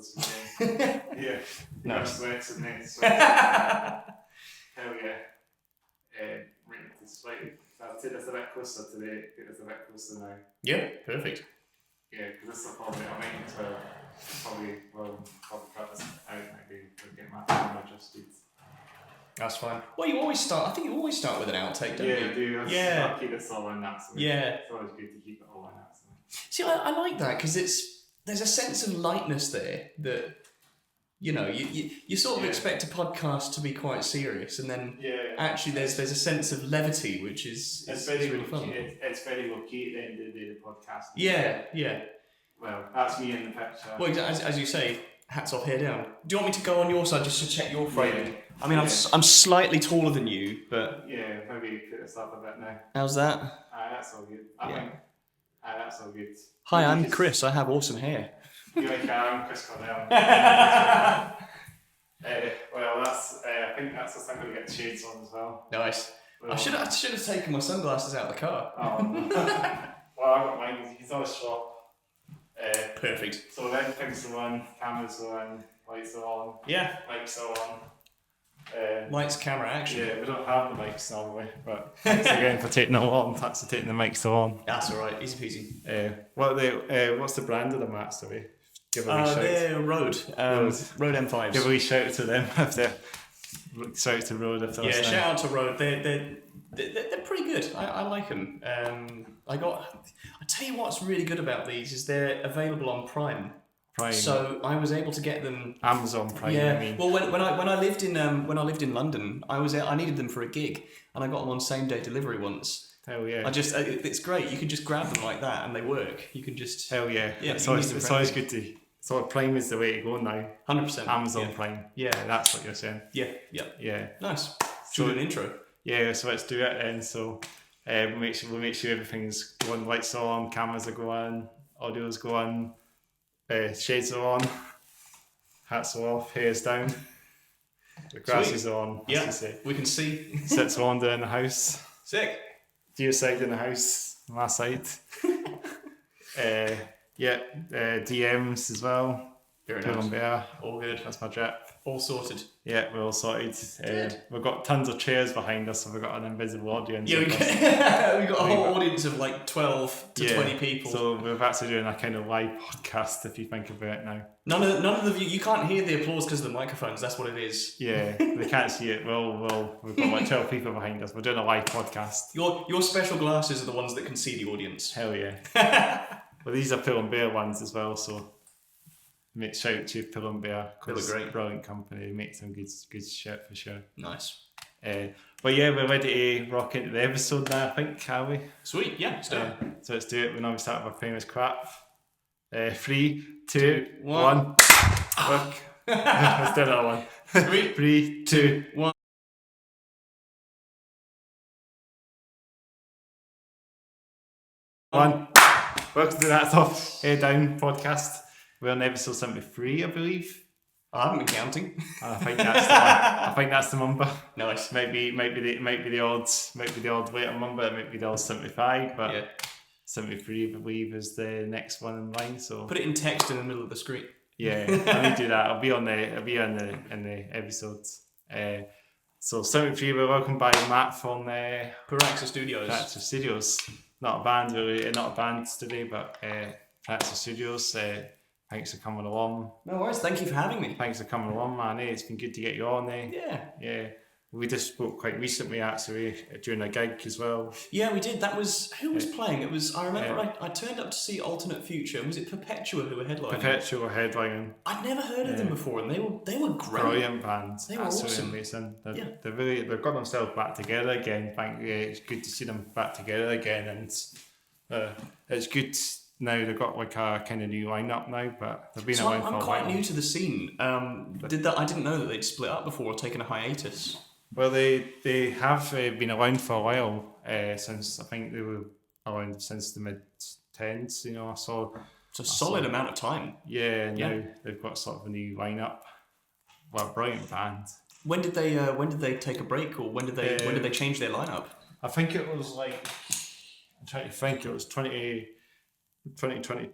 this weekend. Yeah. Nice. Sweats and then sweats. Hell yeah. Right, it's like, I'll take this a bit closer today, get this a bit closer now. Yeah, perfect. Yeah, because this will probably, I might as well, probably cut this out, maybe get my camera adjusted. That's fine. Well, you always start, I think you always start with an outtake, don't you? Yeah, I do. Yeah. I'll keep this all in that. So yeah. It's always good to keep it all in that. So. See, I like that because there's a sense of lightness there that, you know, you sort of expect a podcast to be quite serious, and then actually there's a sense of levity which is really fun. It's very low key at the end of the day, the podcast. Yeah. Well, that's me in the picture. Well, as you say, hats off, hair down. Do you want me to go on your side just to check your framing? Yeah. I mean, I'm slightly taller than you, but... Yeah, maybe put this up a bit now. How's that? That's all good. I think that's all good. Hi, I'm Chris. I have awesome hair. You're like, I'm Chris Cornell. Well, that's. I think that's the thing we get shades on as well. Nice. Well, I should have taken my sunglasses out of the car. Oh. Well, I got mine. He's on a shop. Perfect. So then things are on, cameras are on, lights are on. Yeah. Mics are on. Lights, camera, action. Yeah, we don't have the mics normally, but thanks again for taking them on. Thanks for taking the mics on. That's alright, easy peasy. What's the brand of the mats, do we? Give a wee shout. They're Rode M5s. Give a wee shout out to them if they're. Shout out to Rode if they're listening. Shout out to Rode. They're pretty good. I like them. I tell you what's really good about these is they're available on Prime. So I was able to get them. Amazon Prime. Yeah. I mean. Well, when I lived in London, I needed them for a gig, and I got them on same day delivery once. Hell yeah. It's great. You can just grab them like that, and they work. You can just. Hell yeah. It's always good to. So Prime is the way to go now. 100%. Amazon Prime. Yeah, that's what you're saying. Yeah. Nice. So an intro. Yeah, so let's do it then. So we'll make sure everything's going. Lights on, cameras are going, audio's going, shades are on, hats are off, hair's down, the grass is on. Yeah, we can see. Sits Wanda in the house. Sick. To your side in the house, my side. DMs as well. Very nice. Bear. All good. That's my drip. All sorted. Yeah, we're all sorted. We've got tons of chairs behind us, so we've got an invisible audience. Yeah, we've got a whole audience of like 12 to 20 people. So we're actually doing a kind of live podcast, if you think about it now. None of the you can't hear the applause because of the microphones. That's what it is. Yeah, they can't see it. Well, we've got like 12 people behind us. We're doing a live podcast. Your special glasses are the ones that can see the audience. Hell yeah. Well, these are Pull & Bear ones as well, so shout out to Pull & Bear. They look great. Brilliant company, make some good shit for sure. Nice. But yeah, we're ready to rock into the episode now, I think, are we? Sweet, yeah, let's do it. So let's do it. We normally start with our famous crap. 3, 2, 1. Look. Let's do that one. 3, 2, 1. Welcome to That's Off, Head Down podcast. We're on episode 73, I believe. I haven't been counting. I think that's the number. Nice. Might be the odd later number. It might be the odd 75, but 73, I believe, is the next one in line. So put it in text in the middle of the screen. Yeah, I need to do that. I'll be in the episodes. So 73, we're welcomed by Matt from Piraxa Studios. Not a band really, not a band today, but Piraxa Studios. Thanks for coming along. No worries, thank you for having me. Thanks for coming along, man. It's been good to get you on. Yeah. We just spoke quite recently, actually, during a gig as well. Yeah, we did. Who was playing? It was. I remember. I turned up to see Alternate Future. Was it Perpetua who were headlining? Perpetua were headlining. I'd never heard of them before, and they were great. Brilliant bands. They were awesome. Amazing. They've got themselves back together again. It's good to see them back together again, and it's good. Now they've got like a kind of new lineup now, but they've been around for a while. I'm quite new to the scene. I didn't know that they'd split up before or taken a hiatus. Well, they have been around for a while, since I think they were around since the mid-10s, you know. So it's a solid amount of time. Yeah, now they've got sort of a new lineup. Well, brilliant band. When did they take a break, or when did they change their lineup? I think it was like, I'm trying to think, it was 2020,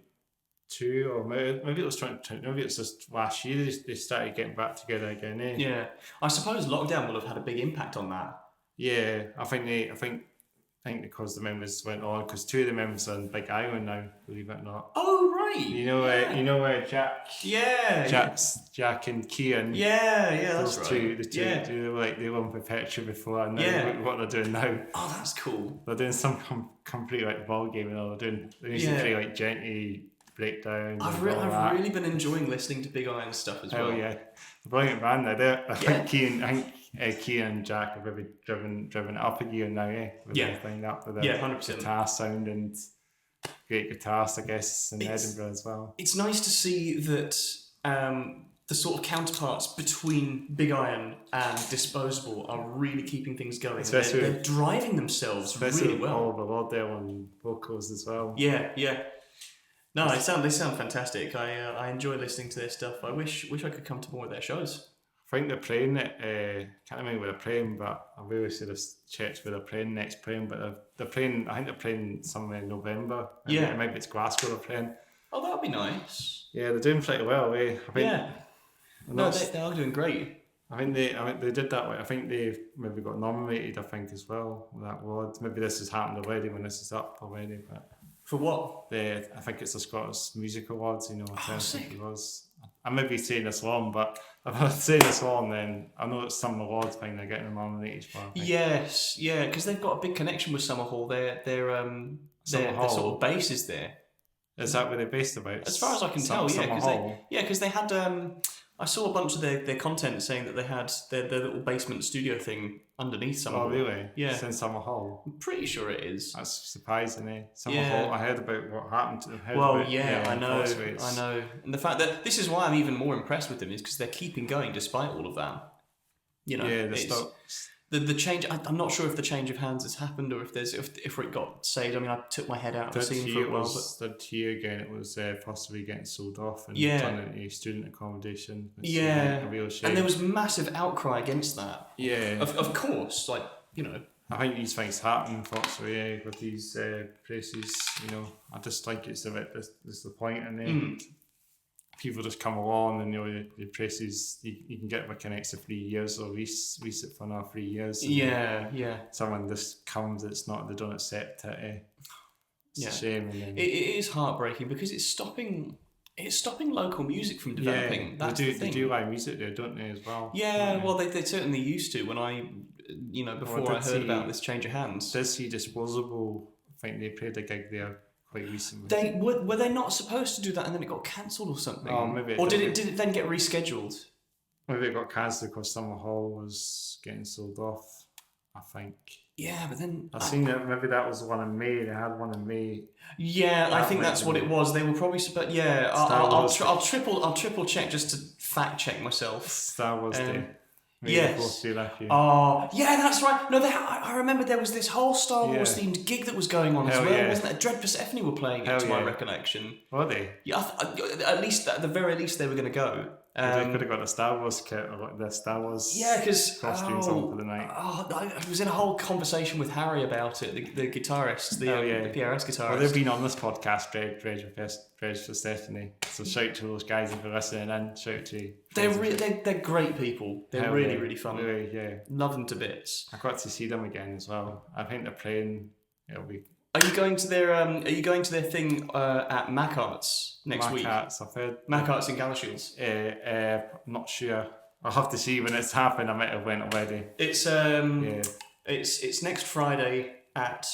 2, or maybe it was maybe it's just last year they started getting back together again. Yeah, I suppose lockdown will have had a big impact on that. Yeah, I think because the members went on, because 2 of the members are on Big Island now, believe it or not. Oh right. You know where Jack. Yeah. Jack and Kian. Yeah, that's those right. two, the two, they were in Perpetua before, and now what they're doing now. Oh, that's cool. They're doing some complete like ball game, and they used to play like Gently Breakdown. I've really been enjoying listening to Big Iron stuff as well. Oh yeah, the brilliant band now. I think Kian and Jack have maybe driven it up a gear now. With everything up with the 100% guitar sound and great guitarists, I guess, in Edinburgh as well. It's nice to see that the sort of counterparts between Big Iron and Disposable are really keeping things going. They're driving themselves really well. Paul Lordell on vocals as well. Yeah. No, they sound fantastic. I enjoy listening to their stuff. I wish I could come to more of their shows. I think they're playing it. Can't remember where they're playing, but I really should have checked where they're playing next. But they're playing. I think they're playing somewhere in November. Maybe it's Glasgow they're playing. Oh, that'd be nice. Yeah, they're doing pretty well. I think, no, they are doing great. I think they did that. I think they maybe got nominated. I think as well with that award. Maybe this has happened already when this is up already, but. For what? I think it's the Scottish Music Awards, I sick. think it was. I may be saying this wrong, but if I say this wrong, then I know it's some awards thing they're getting nominated for. Yes, because they've got a big connection with Summerhall. Their sort of base is there. Is that where they're based about? As far as I can tell, because they had. I saw a bunch of their content saying that they had their little basement studio thing underneath Summerhall. Oh, really? Yeah. It's in Summerhall. I'm pretty sure it is. That's surprising, eh? Summerhall. I heard about what happened to them. I know. And the fact that this is why I'm even more impressed with them is because they're keeping going despite all of that. The change. I'm not sure if the change of hands has happened or if it got saved. I mean, I took my head out of the scene for a while. That year again, it was possibly getting sold off and turned into student accommodation. A real shame. And there was massive outcry against that. Yeah. Of course, I think these things happen, unfortunately, with these places. I just think it's a bit. There's the point, and people just come along, and the prices you can get like an extra 3 years or lease it for another 3 years. Someone just comes, they don't accept it. It's a shame. And it is heartbreaking because it's stopping local music from developing. They do live music there, don't they, as well? Yeah, well, they certainly used to when I heard about this change of hands. Did see Disposable? I think they played a gig there quite recently. Were they not supposed to do that and then it got cancelled or something? Oh, maybe. Did it then get rescheduled? Maybe it got cancelled because Summerhall was getting sold off, I think. Yeah, but then I've seen that. Maybe that was the one in May. They had one in May. Yeah, I think that's what it was. They were probably supposed. Yeah, I'll triple check just to fact check myself. Star Wars Day. Yes. Oh, yeah, that's right. No, I remember there was this whole Star Wars themed gig that was going on as well, wasn't it? Dread Persephone were playing it, to my recollection. Were they? Yeah, at the very least, they were going to go. They could have got a Star Wars kit or the Star Wars costumes on for the night. I was in a whole conversation with Harry about it, the guitarist, the PRS guitarist. Well, they've been on this podcast, Dread for Stephanie. So shout to those guys if you're listening in. Shout to they're great people. They're really fun. Really, yeah. Love them to bits. I got to see them again as well. I think they're playing. It'll be. Are you going to their thing at Mac Arts next week? Mac Arts, I've heard. Mac Arts in Galashiels. I'm not sure. I'll have to see when it's happened. I might have went already. It's it's next Friday at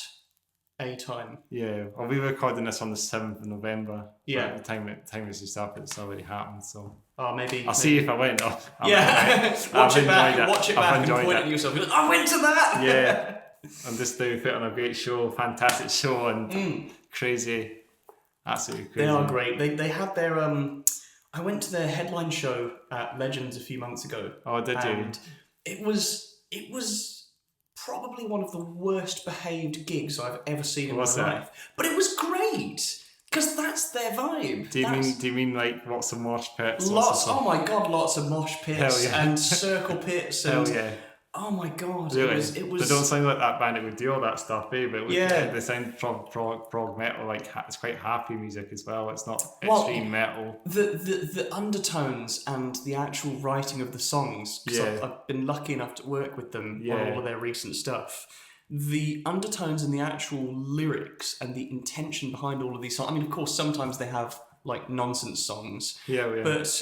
a time. Yeah, I'll be recording this on the 7th of November. Yeah. By the time this is up, it's already happened. So. Maybe I'll see if I went. Watch it back and point at yourself. Like, I went to that. Yeah. I'm just doing put on a great show, fantastic show, and crazy, absolutely crazy. They are great. They had their I went to their headline show at Legends a few months ago. Oh, did you? And it was probably one of the worst behaved gigs I've ever seen in my life. But it was great. Because that's their vibe. Do you mean like lots of mosh pits? Oh my god, lots of mosh pits and circle pits and Oh my god! Really? It was. They don't sound like that band that would do all that stuff, but Yeah. they sound prog metal. Like it's quite happy music as well. It's not extreme metal. The undertones and the actual writing of the songs. Because I've been lucky enough to work with them on all of their recent stuff. The undertones and the actual lyrics and the intention behind all of these songs. I mean, of course, sometimes they have like nonsense songs. But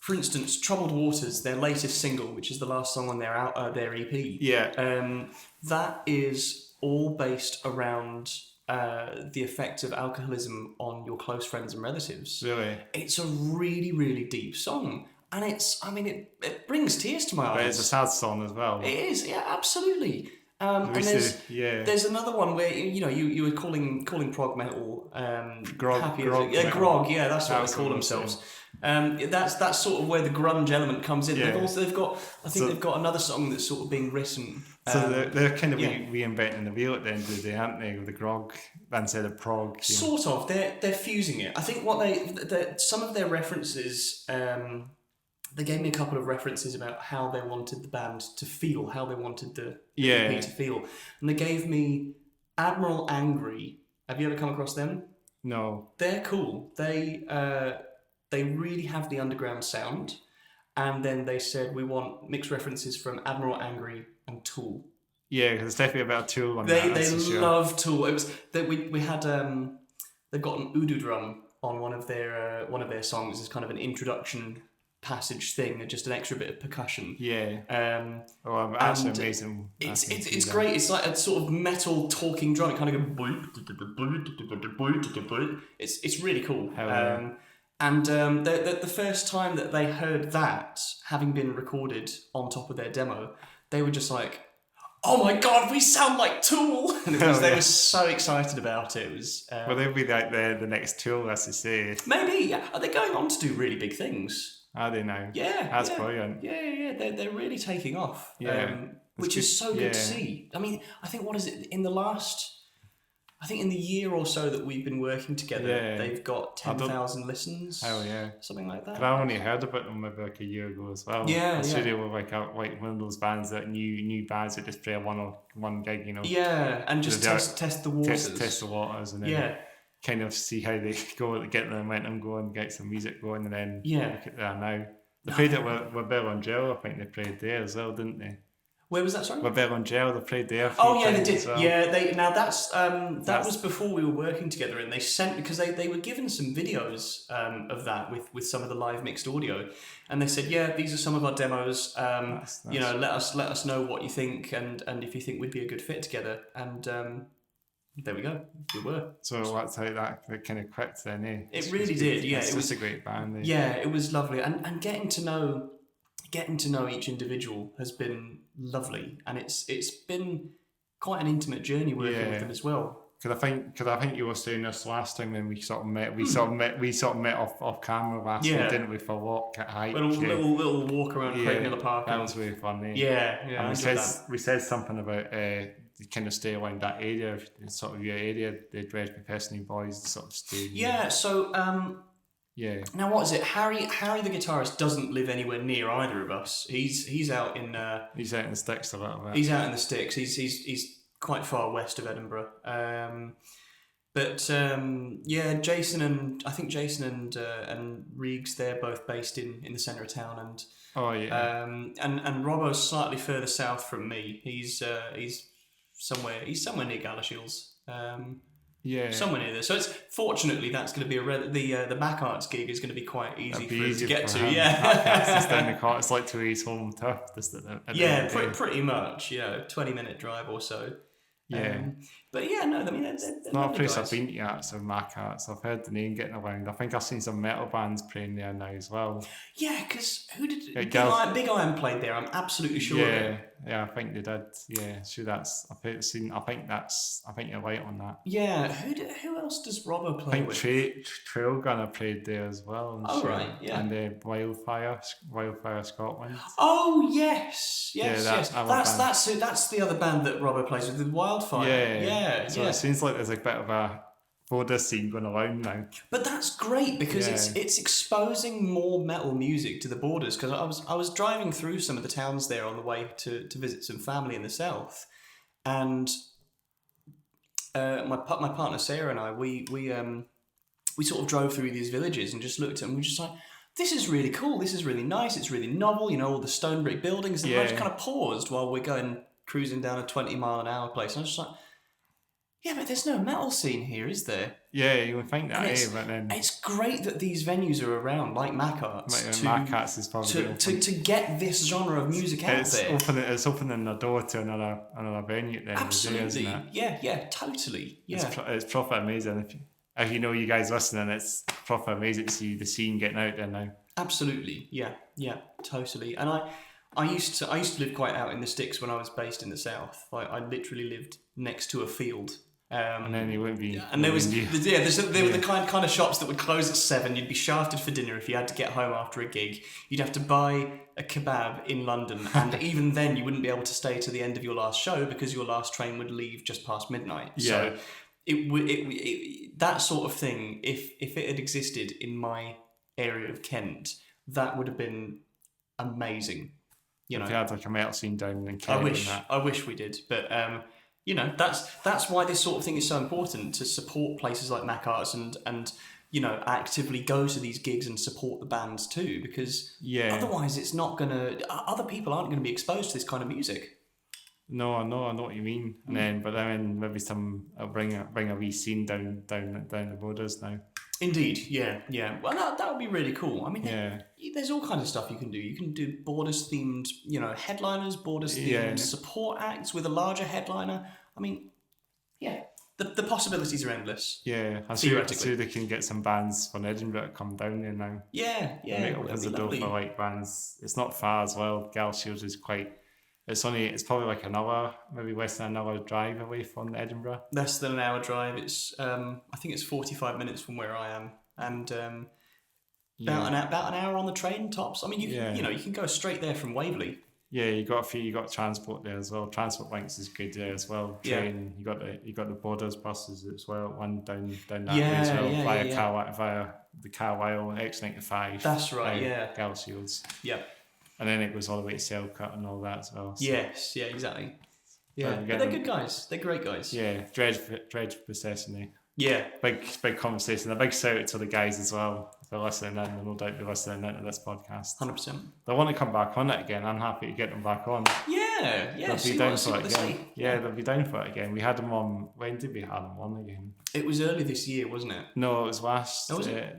for instance, Troubled Waters, their latest single, which is the last song on their EP. That is all based around the effects of alcoholism on your close friends and relatives. Really? It's a really, really deep song. And it brings tears to my eyes. But it's a sad song as well. It is, yeah, absolutely. And there's another one where you were calling prog metal grog, grog, yeah, that's what they call themselves. That's sort of where the grunge element comes in. Yeah. They've got another song that's sort of being written. So they're kind of reinventing the wheel at the end of the day, aren't they? With the grog instead of prog. Sort of. They're fusing it. I think what some of their references. They gave me a couple of references about how they wanted the band to feel, how they wanted the EP to feel. And they gave me Admiral Angry. Have you ever come across them? No. They're cool. They really have the underground sound. And then they said, we want mixed references from Admiral Angry and Tool. Yeah, because it's definitely about Tool on they that. They love Tool. It was that we had they've got an udu drum on one of their songs as kind of an introduction passage thing, just an extra bit of percussion. Actually amazing. It's great. It's like a sort of metal talking drum. It kind of goes. It's really cool. And the first time that they heard that, having been recorded on top of their demo, they were just like, "Oh my god, we sound like Tool!" And they were so excited about it. It was. Well, they'll be like the next Tool, as they say. Maybe. Yeah. Are they going on to do really big things? Are they now? Yeah. That's brilliant. Yeah. They're really taking off. Yeah. Which is so good to see. I mean, I think, what is it, in the year or so that we've been working together, they've got 10,000 listens. Hell yeah. Something like that. But I only heard about them maybe like a year ago as well. Yeah. They were like one of those bands that new bands that just play one gig, you know. Yeah, and just test the waters. Test the waters, and then kind of see how they go, get the momentum going, get some music going, and then look at that now. They played it with Bill and Joe, I think they played there as well, didn't they? Where was that, sorry? With Bill and Joe, they played there. They did. Well. Yeah, that was before we were working together, and they sent, because they were given some videos of that with some of the live mixed audio, and they said, these are some of our demos. Nice. Let us know what you think, and if you think we'd be a good fit together, and there we go. We were. So that's how that kind of clicked then, eh? It really did. Yeah, it was a great band. Eh? Yeah, it was lovely, and getting to know each individual has been lovely, and it's been quite an intimate journey working with them as well. Because I think you were saying this last time when we sort of met. We sort of met off camera last week, didn't we, for a walk at Hike? Little walk around Craig Miller Park. That was really fun. Eh? Yeah. And we said something about kind of stay around that area, sort of your area, the Dresby Personally Boys sort of stay. Yeah. So. Now, what is it? Harry the guitarist doesn't live anywhere near either of us. He's out in. He's out in the sticks a little bit. He's out in the sticks. He's quite far west of Edinburgh. Jason and Reegs, they're both based in the centre of town, and and Robbo's slightly further south from me. He's somewhere near Galashiels. Somewhere near there. So fortunately that's going to be the Mac Arts gig is going to be quite easy for him to get to. It's down the car. It's like to his home turf. Pretty much. 20-minute drive or so. But they're not a place guys. I've been to yet, so Mac Arts. I've heard the name getting around. I think I've seen some metal bands playing there now as well. Yeah, because who did Big Iron played there? I'm absolutely sure. Yeah, I think they did. Yeah, sure. I think you're right on that. Yeah, who else does Robbo play with? I think Trail Gunner played there as well. Right, yeah. And Wildfire Scotland. Oh yes. That's the other band that Robbo plays with Wildfire. Yeah. So it seems like there's a bit of a border scene going around now. But that's great because it's exposing more metal music to the borders. Because I was driving through some of the towns there on the way to visit some family in the south, and my partner Sarah and I we sort of drove through these villages and just looked at them. We were just like, this is really cool. This is really nice. It's really novel. You know, all the stone brick buildings. And I just kind of paused while we're cruising down a 20-mile-an-hour place. And I was just like, yeah, but there's no metal scene here, is there? Yeah, you would think that, but then... It's great that these venues are around, like Mac Arts, Mac is probably to get this genre of music out there. It's opening the door to another venue then. Absolutely, isn't it? Yeah, totally. Yeah. It's proper amazing. If you know you guys listening, it's proper amazing to see the scene getting out there now. Absolutely, yeah, totally. And I used to live quite out in the sticks when I was based in the south. I literally lived next to a field. And then you wouldn't be. And there were the kind of shops that would close at 7. You'd be shafted for dinner if you had to get home after a gig. You'd have to buy a kebab in London, and even then you wouldn't be able to stay to the end of your last show because your last train would leave just past midnight. Yeah. So that sort of thing, if it had existed in my area of Kent, that would have been amazing. You know, if you had like a metal scene down in Kent. I wish we did, but. You know, that's why this sort of thing is so important, to support places like Mac Arts and you know, actively go to these gigs and support the bands too, because otherwise it's not other people aren't gonna be exposed to this kind of music. No, I know what you mean. And then maybe I'll bring a wee scene down the borders now. Indeed, yeah. Well, that would be really cool. I mean, there's all kinds of stuff you can do. You can do borders themed, you know, headliners, borders themed support acts with a larger headliner. I mean, the possibilities are endless. Yeah, I'm sure they can get some bands from Edinburgh to come down there now. Yeah. It opens the door for like bands. It's not far as well. Galshiels is quite. It's probably like maybe less than an hour drive away from Edinburgh. Less than an hour drive. It's I think it's 45 minutes from where I am, and about an hour on the train tops. I mean, you can go straight there from Waverley. Yeah, you got transport there as well. Transport links is good there as well. Train, you got the Borders buses as well. One down that way as well via the Carlisle X95. That's right. Galshiels. Yeah. And then it goes all the way to Selkirk and all that as well. So. Yes, exactly. Yeah, but they're good guys. They're great guys. Yeah, Dredge Procession. Yeah. Big conversation. A big shout out to the guys as well. If they're listening in, and no doubt they're listening into this podcast. 100%. They want to come back on it again. I'm happy to get them back on. Yeah. They'll be down for it again. Yeah, they'll be down for it again. We had them on. When did we have them on again? It was early this year, wasn't it? No, it was last. Oh, was it?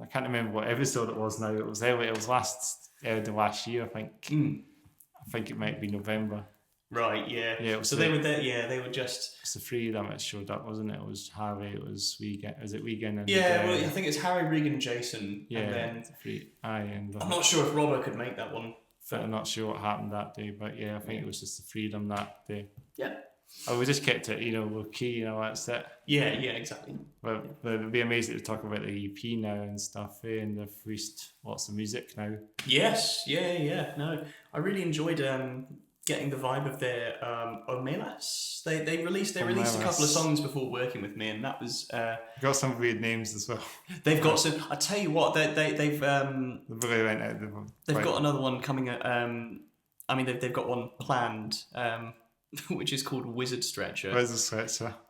I can't remember what episode it was now. It was early. It was the last year, I think. I think it might be November. Right, yeah. Yeah. So they were there. Yeah, they were just. It's the three of them that showed up, wasn't it? It was Harry. It was Regan. Was it Regan? And well, I think it's Harry, Regan, Jason. Yeah. And then three. I'm not sure if Robbo could make that one. I'm not sure what happened that day, but I think it was just the three of them that day. Yeah. Oh, we just kept it, low key, that's it. Yeah, exactly. But it'd be amazing to talk about the EP now and stuff, and they've released lots of music now. Yes, yeah. No, I really enjoyed getting the vibe of their Omelas. They released a couple of songs before working with me, and that was got some weird names as well. They've got some. I tell you what, they've really went out. They've got another one coming. They've got one planned. Which is called Wizard Stretcher.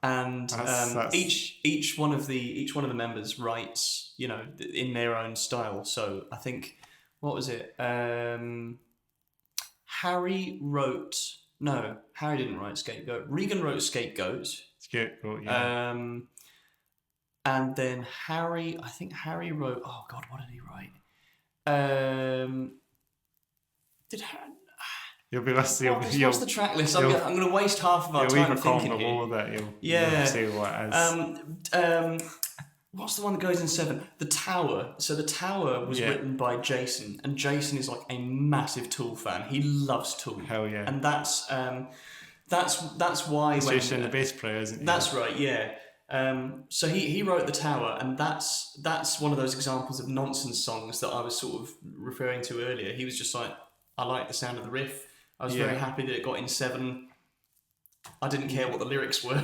And that's... each one of the members writes, in their own style. So I think, what was it? Harry didn't write Scapegoat. Regan wrote Scapegoat. Yeah. And then Harry wrote. Oh God, what did he write? You'll be listening. What's the track list? I'm going to waste half of our time thinking here. You'll see what it is. What's the one that goes in 7? The Tower. So The Tower was written by Jason, and Jason is like a massive Tool fan. He loves Tool. Hell yeah. And that's why. Jason, the bass player, isn't he? That's right. Yeah. So he wrote The Tower, and that's one of those examples of nonsense songs that I was sort of referring to earlier. He was just like, I like the sound of the riff. I was very happy that it got in 7. I didn't care what the lyrics were.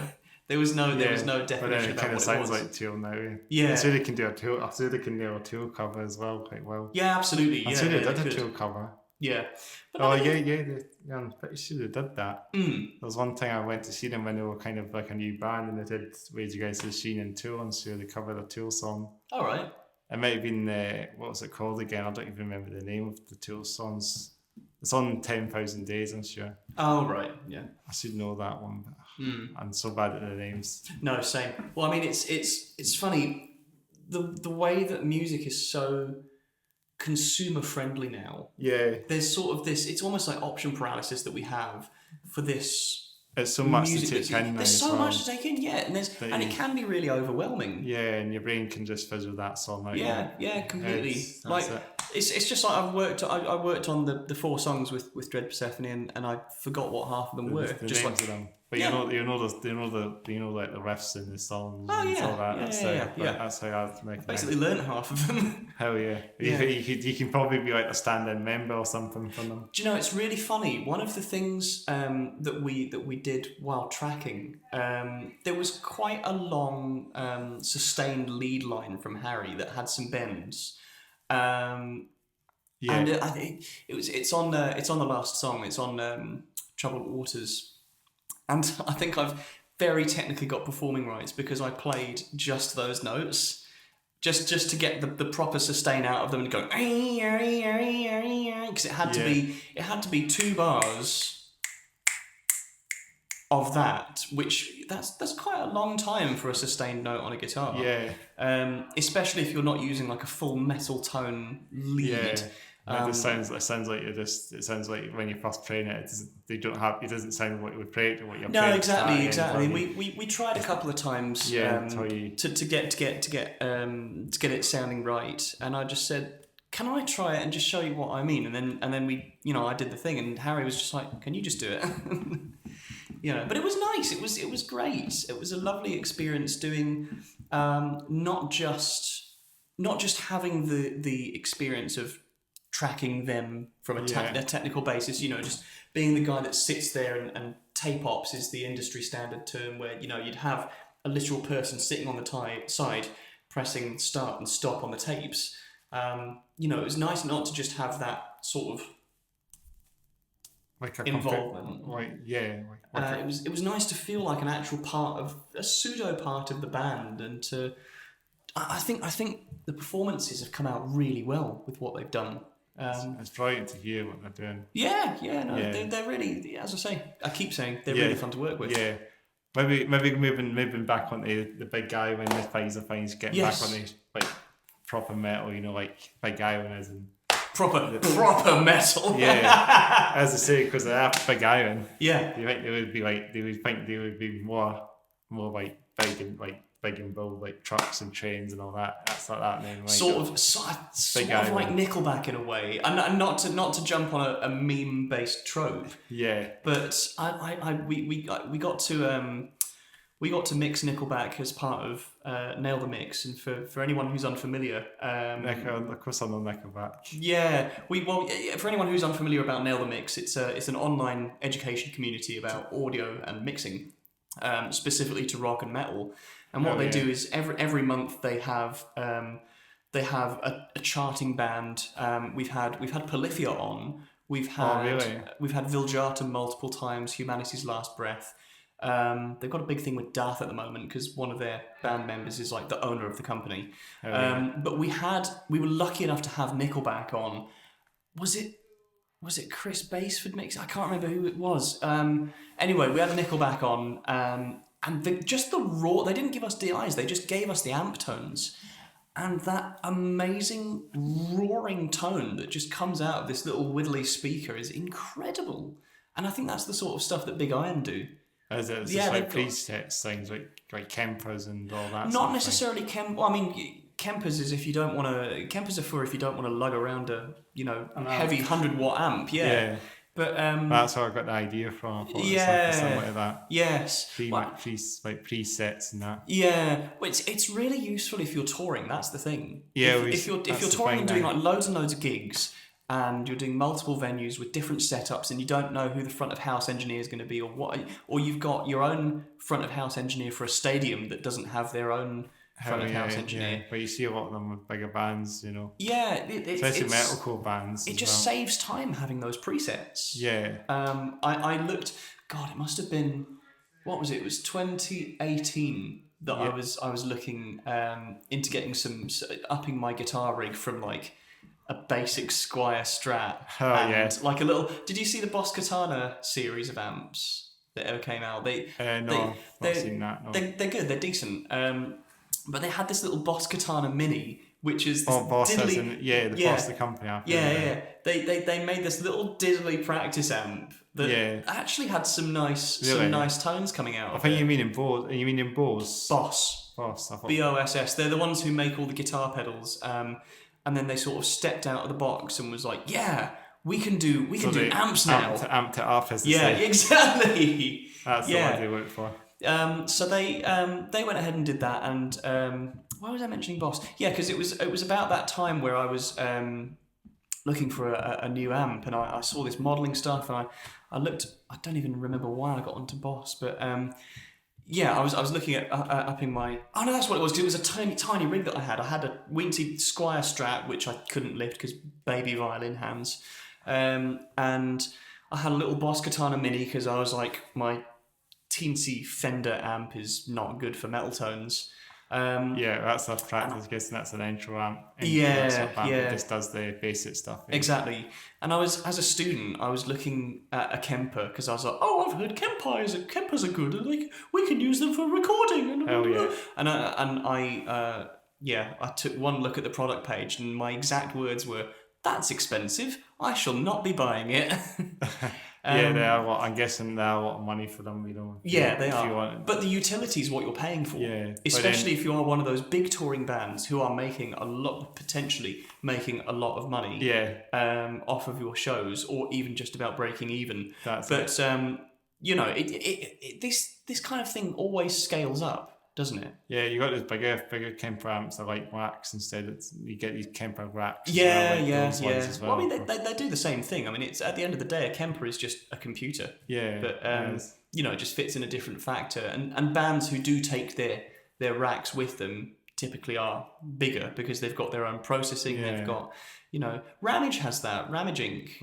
There was no definition But then it about kind of what sounds it was. like Tool now. Yeah. I said they can do a Tool. I said they can nail a Tool cover as well quite well. Yeah, absolutely. I said they did a Tool cover. Yeah. But I'm pretty sure they did that. Mm. There was one time I went to see them when they were kind of like a new band, and they did Rage Against the Machine and Tool, and so they covered a Tool song. All right. It might have been what was it called again? I don't even remember the name of the Tool songs. It's on 10,000 Days, I'm sure. Oh right, yeah. I should know that one, but I'm so bad at the names. No, same. Well, I mean, it's funny the way that music is so consumer friendly now. Yeah. There's sort of this. It's almost like option paralysis that we have for this. It's so much to music take in now. There's so much to take in, yeah, and it can be really overwhelming. Yeah, and your brain can just fizzle that song out. Yeah, completely. It's just like I worked on the 4 songs with Dread Persephone, and I forgot what half of them were. The just names like of them. But you know like the riffs in the songs oh, and yeah. all that. Yeah. That's how I make it. Basically learned half of them. Hell yeah. You can probably be like a stand-in member or something for them. Do you know, it's really funny. One of the things that we did while tracking, there was quite a long sustained lead line from Harry that had some bends. And I think it's on the last song. It's on Troubled Waters. And I think I've very technically got performing rights because I played just those notes, just to get the proper sustain out of them and go because it had to be 2 bars of that, which that's quite a long time for a sustained note on a guitar. Yeah. Especially if you're not using like a full metal tone lead. Yeah. It sounds like it sounds like when you first train it, it doesn't sound like you would play it or what you're playing. No, exactly. We tried a couple of times to get it sounding right, and I just said, can I try it and just show you what I mean? And then we, I did the thing, and Harry was just like, can you just do it? But it was nice. It was great. It was a lovely experience doing not just having the experience of tracking them from a technical basis, just being the guy that sits there and tape ops is the industry standard term where, you'd have a literal person sitting on the side pressing start and stop on the tapes. It was nice not to just have that sort of like a involvement. It was nice to feel like an actual part of a pseudo part of the band, and I think the performances have come out really well with what they've done. It's brilliant to hear what they're doing. They're really, as I say, I keep saying, they're really fun to work with. Yeah, maybe moving back onto the big guy when the Pfizer finds getting back on the like proper metal, like Big Iron is in proper metal. Yeah, as I say, because they're Big Iron. Yeah, you think they would be more like big and bold, like trucks and trains and all that. That's like that name. Like sort of like Nickelback in a way, and not to jump on a meme based trope. Yeah, but we got to mix Nickelback as part of Nail the Mix, and for anyone who's unfamiliar, of course I know Nickelback. Yeah, for anyone who's unfamiliar about Nail the Mix, it's an online education community about audio and mixing, specifically to rock and metal. And what they do is every month they have a charting band. We've had Polyphia on. We've had Viljartum multiple times. Humanity's Last Breath. They've got a big thing with Darth at the moment because one of their band members is like the owner of the company. But we were lucky enough to have Nickelback on. Was it Chris Baseford mix? I can't remember who it was. Anyway, we had Nickelback on. And just the raw, they didn't give us DIs, they just gave us the amp tones. And that amazing roaring tone that just comes out of this little widdly speaker is incredible. And I think that's the sort of stuff that Big Iron do. Is it? It's just like presets, things like Kempers and all that. Not necessarily Kempers is if you don't want to. Kempers are for if you don't want to lug around a heavy 100-watt amp. Yeah. But that's how I got the idea from. Something like that. Yes. Presets and that. Yeah, well, it's really useful if you're touring. That's the thing. Yeah. If you're touring and doing like loads and loads of gigs, and you're doing multiple venues with different setups, and you don't know who the front of house engineer is going to be, or you've got your own front of house engineer for a stadium that doesn't have their own front of house engineer. Yeah. But you see a lot of them with bigger bands, you know. Yeah, especially metalcore bands. It just saves time having those presets. Yeah. I looked. God, it must have been. What was it? It was 2018 that I was looking into getting upping my guitar rig from like a basic Squier Strat. Like a little. Did you see the Boss Katana series of amps that ever came out? No, not seen that. No. They're good. They're decent. But they had this little Boss Katana Mini, which is this Boss diddly, Boss the company. They made this little diddly practice amp that actually had some nice tones coming out. I think you mean in Bose. You mean in Bose? Boss. BOSS. They're the ones who make all the guitar pedals. And then they sort of stepped out of the box and was like, "Yeah, we can do amps now." Amped it up, as they say. Yeah, exactly. That's the one they work for. So they went ahead and did that, and why was I mentioning Boss? Yeah, because it was about that time where I was looking for a new amp, and I saw this modelling stuff, and I looked. I don't even remember why I got onto Boss, but I was looking at upping my. Oh no, that's what it was. 'Cause it was a tiny rig that I had. I had a Winty Squier Strat, which I couldn't lift because baby violin hands, and I had a little Boss Katana Mini because I was like, my teensy Fender amp is not good for metal tones. That's a practice. Guessing that's an intro amp. It just does the basic stuff. Exactly. And as a student, I was looking at a Kemper because I was like, oh, I've heard Kempers are good, and like we can use them for recording. And I took one look at the product page, and my exact words were, "That's expensive. I shall not be buying it." They are. I'm guessing they are a lot of money for them. They are. But the utility is what you're paying for. Yeah. Especially if you are one of those big touring bands who are potentially making a lot of money. Yeah. Off of your shows, or even just about breaking even. This kind of thing always scales up, doesn't it? Yeah, you got those bigger Kemper amps that like wax instead. You get these Kemper racks. As well. Well, I mean, they do the same thing. I mean, it's at the end of the day, a Kemper is just a computer. Yeah. But it just fits in a different factor. And bands who do take their racks with them typically are bigger because they've got their own processing. Yeah. They've got, Ramage has that. Ramage Inc.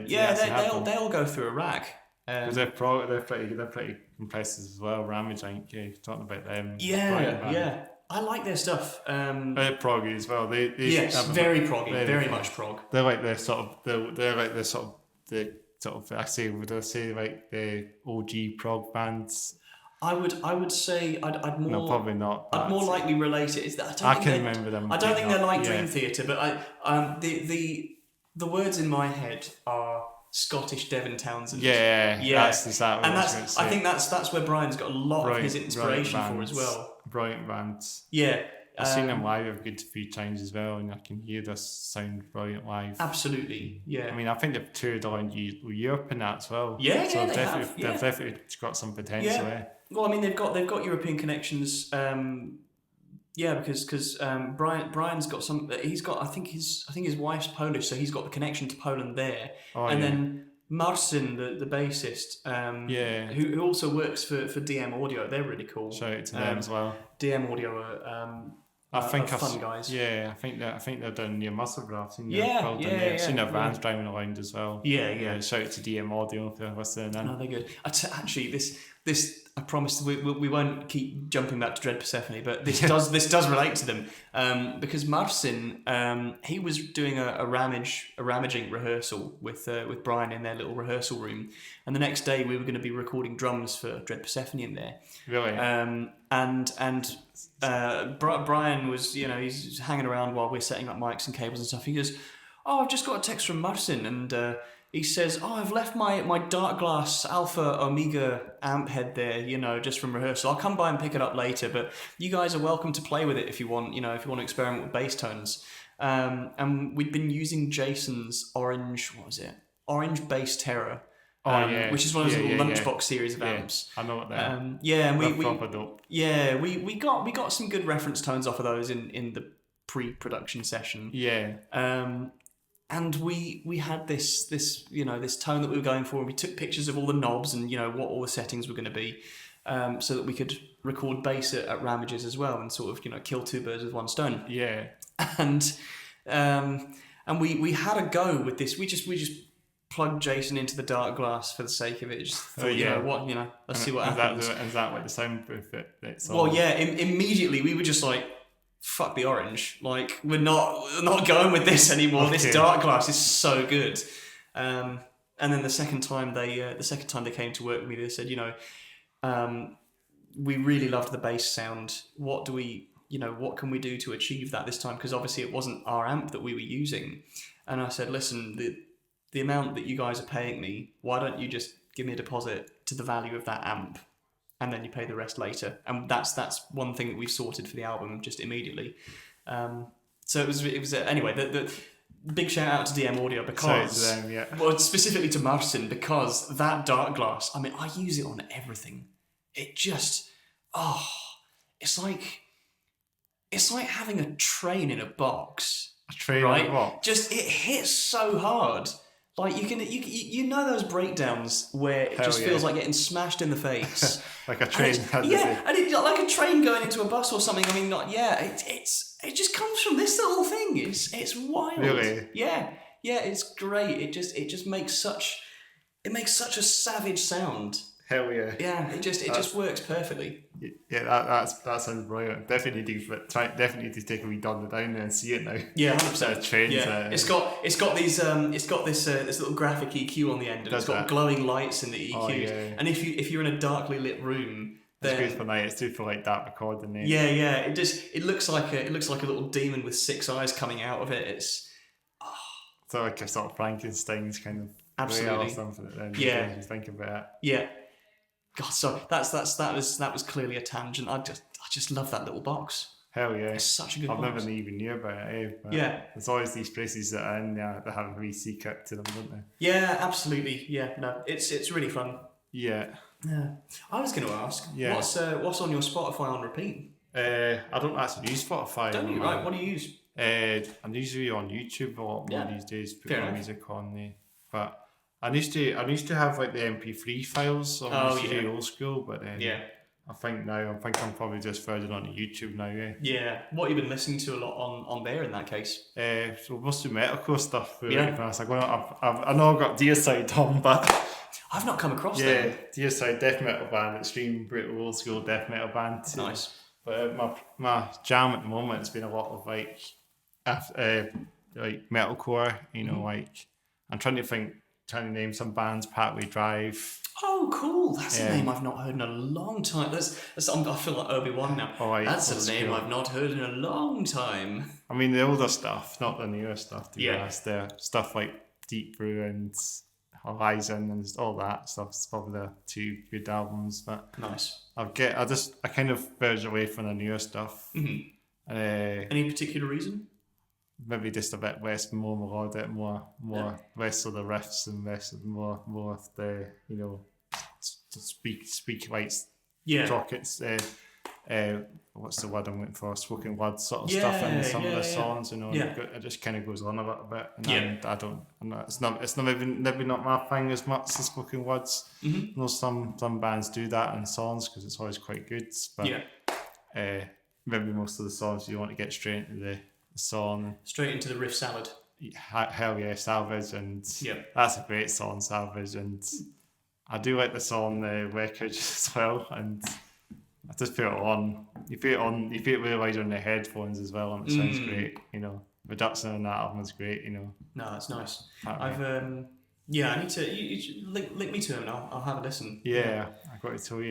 Yeah, they all go through a rack. Because they're pretty compressors as well. Ramage Inc. Yeah, talking about them. Yeah. I like their stuff. They're proggy as well. They very proggy, very much prog. They're like the OG prog bands. I would say I'd more. No, probably not. I'd more likely relate it. Is that I can remember them. I don't think they're like Dream Theater, but the words in my head are Scottish Devon Townsend. Yeah. That's exactly and I think that's where Brian's got a lot of his inspiration for as well. Brilliant bands. Yeah. I've seen them live a good few times as well, and I can hear this sound brilliant live. Absolutely, yeah. I mean, I think they've toured around Europe and that as well. Yeah, so they've definitely got some potential there. Well, I mean, they've got European connections. Because Brian's got some. He's got. I think his wife's Polish, so he's got the connection to Poland there. Then Marcin, the bassist, who also works for DM Audio. They're really cool. Shout out to them as well. DM Audio are fun guys. Yeah, I think they're down near Musselgrave. Seen their vans driving around as well. Yeah. Shout out to DM Audio if they're listening in. No, they're good. Actually, this I promise we won't keep jumping back to Dread Persephone, but this does relate to them because Marcin he was doing a ramaging rehearsal with Brian in their little rehearsal room, and the next day we were going to be recording drums for Dread Persephone in there. Really? Brian was he's hanging around while we're setting up mics and cables and stuff. He goes, "Oh, I've just got a text from Marcin and." He says, "Oh, I've left my Dark Glass Alpha Omega amp head there, just from rehearsal. I'll come by and pick it up later, but you guys are welcome to play with it if you want, if you want to experiment with bass tones." And we'd been using Jason's Orange Bass Terror, which is one of those little lunchbox series of amps. I know what they are. And we got some good reference tones off of those in the pre-production session. Yeah. And we had this this tone that we were going for, and we took pictures of all the knobs and what all the settings were going to be, so that we could record bass at Ravages as well, and sort of kill two birds with one stone. Yeah. And we had a go with this. We just plugged Jason into the dark glass for the sake of it. Just thought, let's see what happens. Is that like the soundproof it's on? Well, yeah. Immediately we were just like, fuck the orange. Like, we're not going with this anymore. Okay. This dark glass is so good. And then the second time they came to work with me, they said, we really loved the bass sound. What can we do to achieve that this time? Because obviously it wasn't our amp that we were using. And I said, listen, the amount that you guys are paying me, why don't you just give me a deposit to the value of that amp, and then you pay the rest later? And that's one thing that we've sorted for the album just immediately. So it was anyway. The big shout out to DM Audio because well, specifically to Martin, because that dark glass. I mean, I use it on everything. It just it's like having a train in a box. A train right? in a box. Just it hits so hard. Like you know those breakdowns where it just feels like getting smashed in the face. Like a train. And like a train going into a bus or something. I mean, it just comes from this little thing. It's wild. Really? Yeah, it's great. It just makes such a savage sound. Hell yeah. Yeah, it just works perfectly. Yeah, that sounds brilliant. Definitely need to take a wee down there and see it now. Yeah, 100%. Trains. Yeah. It's got this little graphic EQ on the end, and it's got glowing lights in the EQs. Oh, yeah. And if you're in a darkly lit room, then it's good for night. It's good for like dark recording. Yeah. It looks like a little demon with six eyes coming out of it. It's so like a sort of Frankenstein's kind of absolutely or something. Then yeah. You think about it. Yeah. God, sorry. That was clearly a tangent. I just love that little box. Hell yeah! It's such a good box. I've never even knew about it. But yeah. There's always these places that are in there that have a wee secret to them, don't they? Yeah, absolutely. Yeah, no, it's really fun. Yeah. Yeah. I was going to ask. Yeah. What's on your Spotify on repeat? I don't actually use Spotify. Don't you? Right. What do you use? I'm usually on YouTube a lot more these days. Put my music on there, but. I used to have like the MP3 files on old school, but I think I'm probably just verging on YouTube now. Yeah. What have you been listening to a lot on there in that case? So mostly metalcore stuff. I know I've got Deicide on, but I've not come across them. Yeah, Deicide death metal band, extreme brutal old school death metal band. Nice. But my jam at the moment has been a lot of like metalcore. Like I'm trying to name some bands. Partway Drive. Oh, cool! That's a name I've not heard in a long time. I feel like Obi-Wan now. That's a name I've not heard in a long time. I mean, the older stuff, not the newer stuff. To be honest, the stuff like Deep Brew and Horizon and all that stuff is probably the two good albums. But nice. I kind of verge away from the newer stuff. Mm-hmm. Any particular reason? Maybe just a bit less, more melodic, more less of the riffs and less of more of the speak like rockets. What's the word I'm looking for? Spoken word sort of stuff in some of the songs. It just kind of goes on a little bit. And it's not maybe not my thing as much as spoken words. Mm-hmm. I know some bands do that in songs because it's always quite good. But maybe most of the songs you want to get straight into the song, straight into the riff salad. Hell yeah, Salvage, and that's a great song, Salvage, and I do like the song Wreckage as well, and I just put it on. You put it really loud on the headphones as well, and it sounds great. Reduction on that album is great. No, that's nice. I need to you link me to him. I'll have a listen. Yeah, I got to tell you.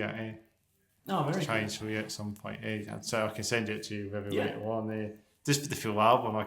Very try and show you at some point. So I can send it to you maybe later on. Just for the full album, you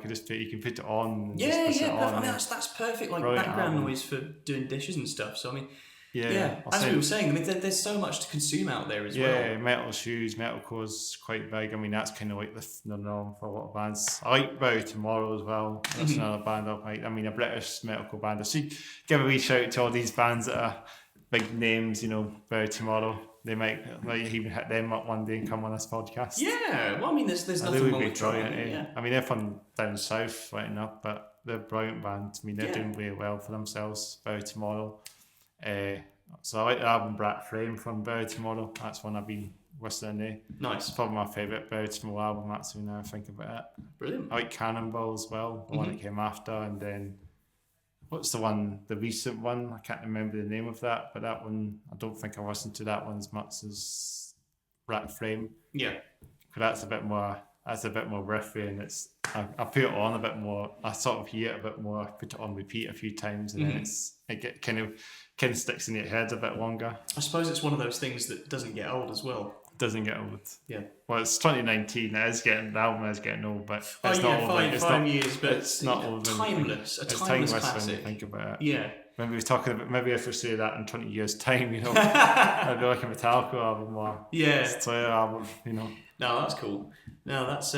can put it on. And perfect. I mean, that's perfect, like background noise for doing dishes and stuff. So I mean, as we were saying, I mean, there's so much to consume out there as well. Yeah, metal shoes, metalcore's quite big. I mean, that's kind of like the norm for a lot of bands. I like Bow Tomorrow as well. That's another band I like. I mean, a British metalcore band. So give a wee shout to all these bands that are big names. Bow Tomorrow. They might even hit them up one day and come on this podcast. Yeah, well, I mean, there's nothing wrong with trying. I mean, they're from down south right enough, but they're a brilliant band. I mean, they're doing really well for themselves. Bury Tomorrow. So I like the album Black Frame from Bury Tomorrow. That's one I've been listening to. Nice. It's probably my favourite Bury Tomorrow album, actually, now I think about it. Brilliant. I like Cannonball as well, the one that came after, and then what's the recent one? I can't remember the name of that, but that one, I don't think I listened to that one as much as Black Frame. Yeah. But that's a bit more riffy, and I put it on a bit more. I sort of hear it a bit more. I put it on repeat a few times, and then it kind of sticks in your head a bit longer. I suppose it's one of those things that doesn't get old as well. Doesn't get old. Yeah. Well, it's 2019. The album is getting old, but it's not old. Five years, but it's not old. Timeless. It's timeless classic classic. when you think about it. Yeah. When we were talking about, maybe if we say that in 20 years' time, you know, it'd be like a Metallica album or a Slayer album, you know. No, that's cool. No, that's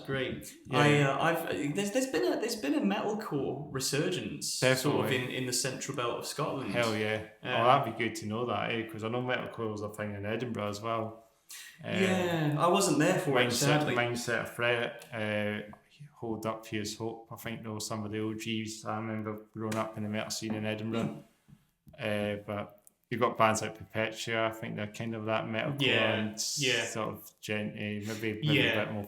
great. Yeah. There's been a metalcore resurgence, sort of in the central belt of Scotland. Hell yeah! That'd be good to know that, because I know metalcore was a thing in Edinburgh as well. I wasn't there for it. Sadly, Mindset of Threat, Hold Up Here's Hope. I think those were some of the OGs. I remember growing up in the metal scene in Edinburgh. But you've got bands like Perpetua. I think they're kind of that metalcore and sort of genty, maybe a bit more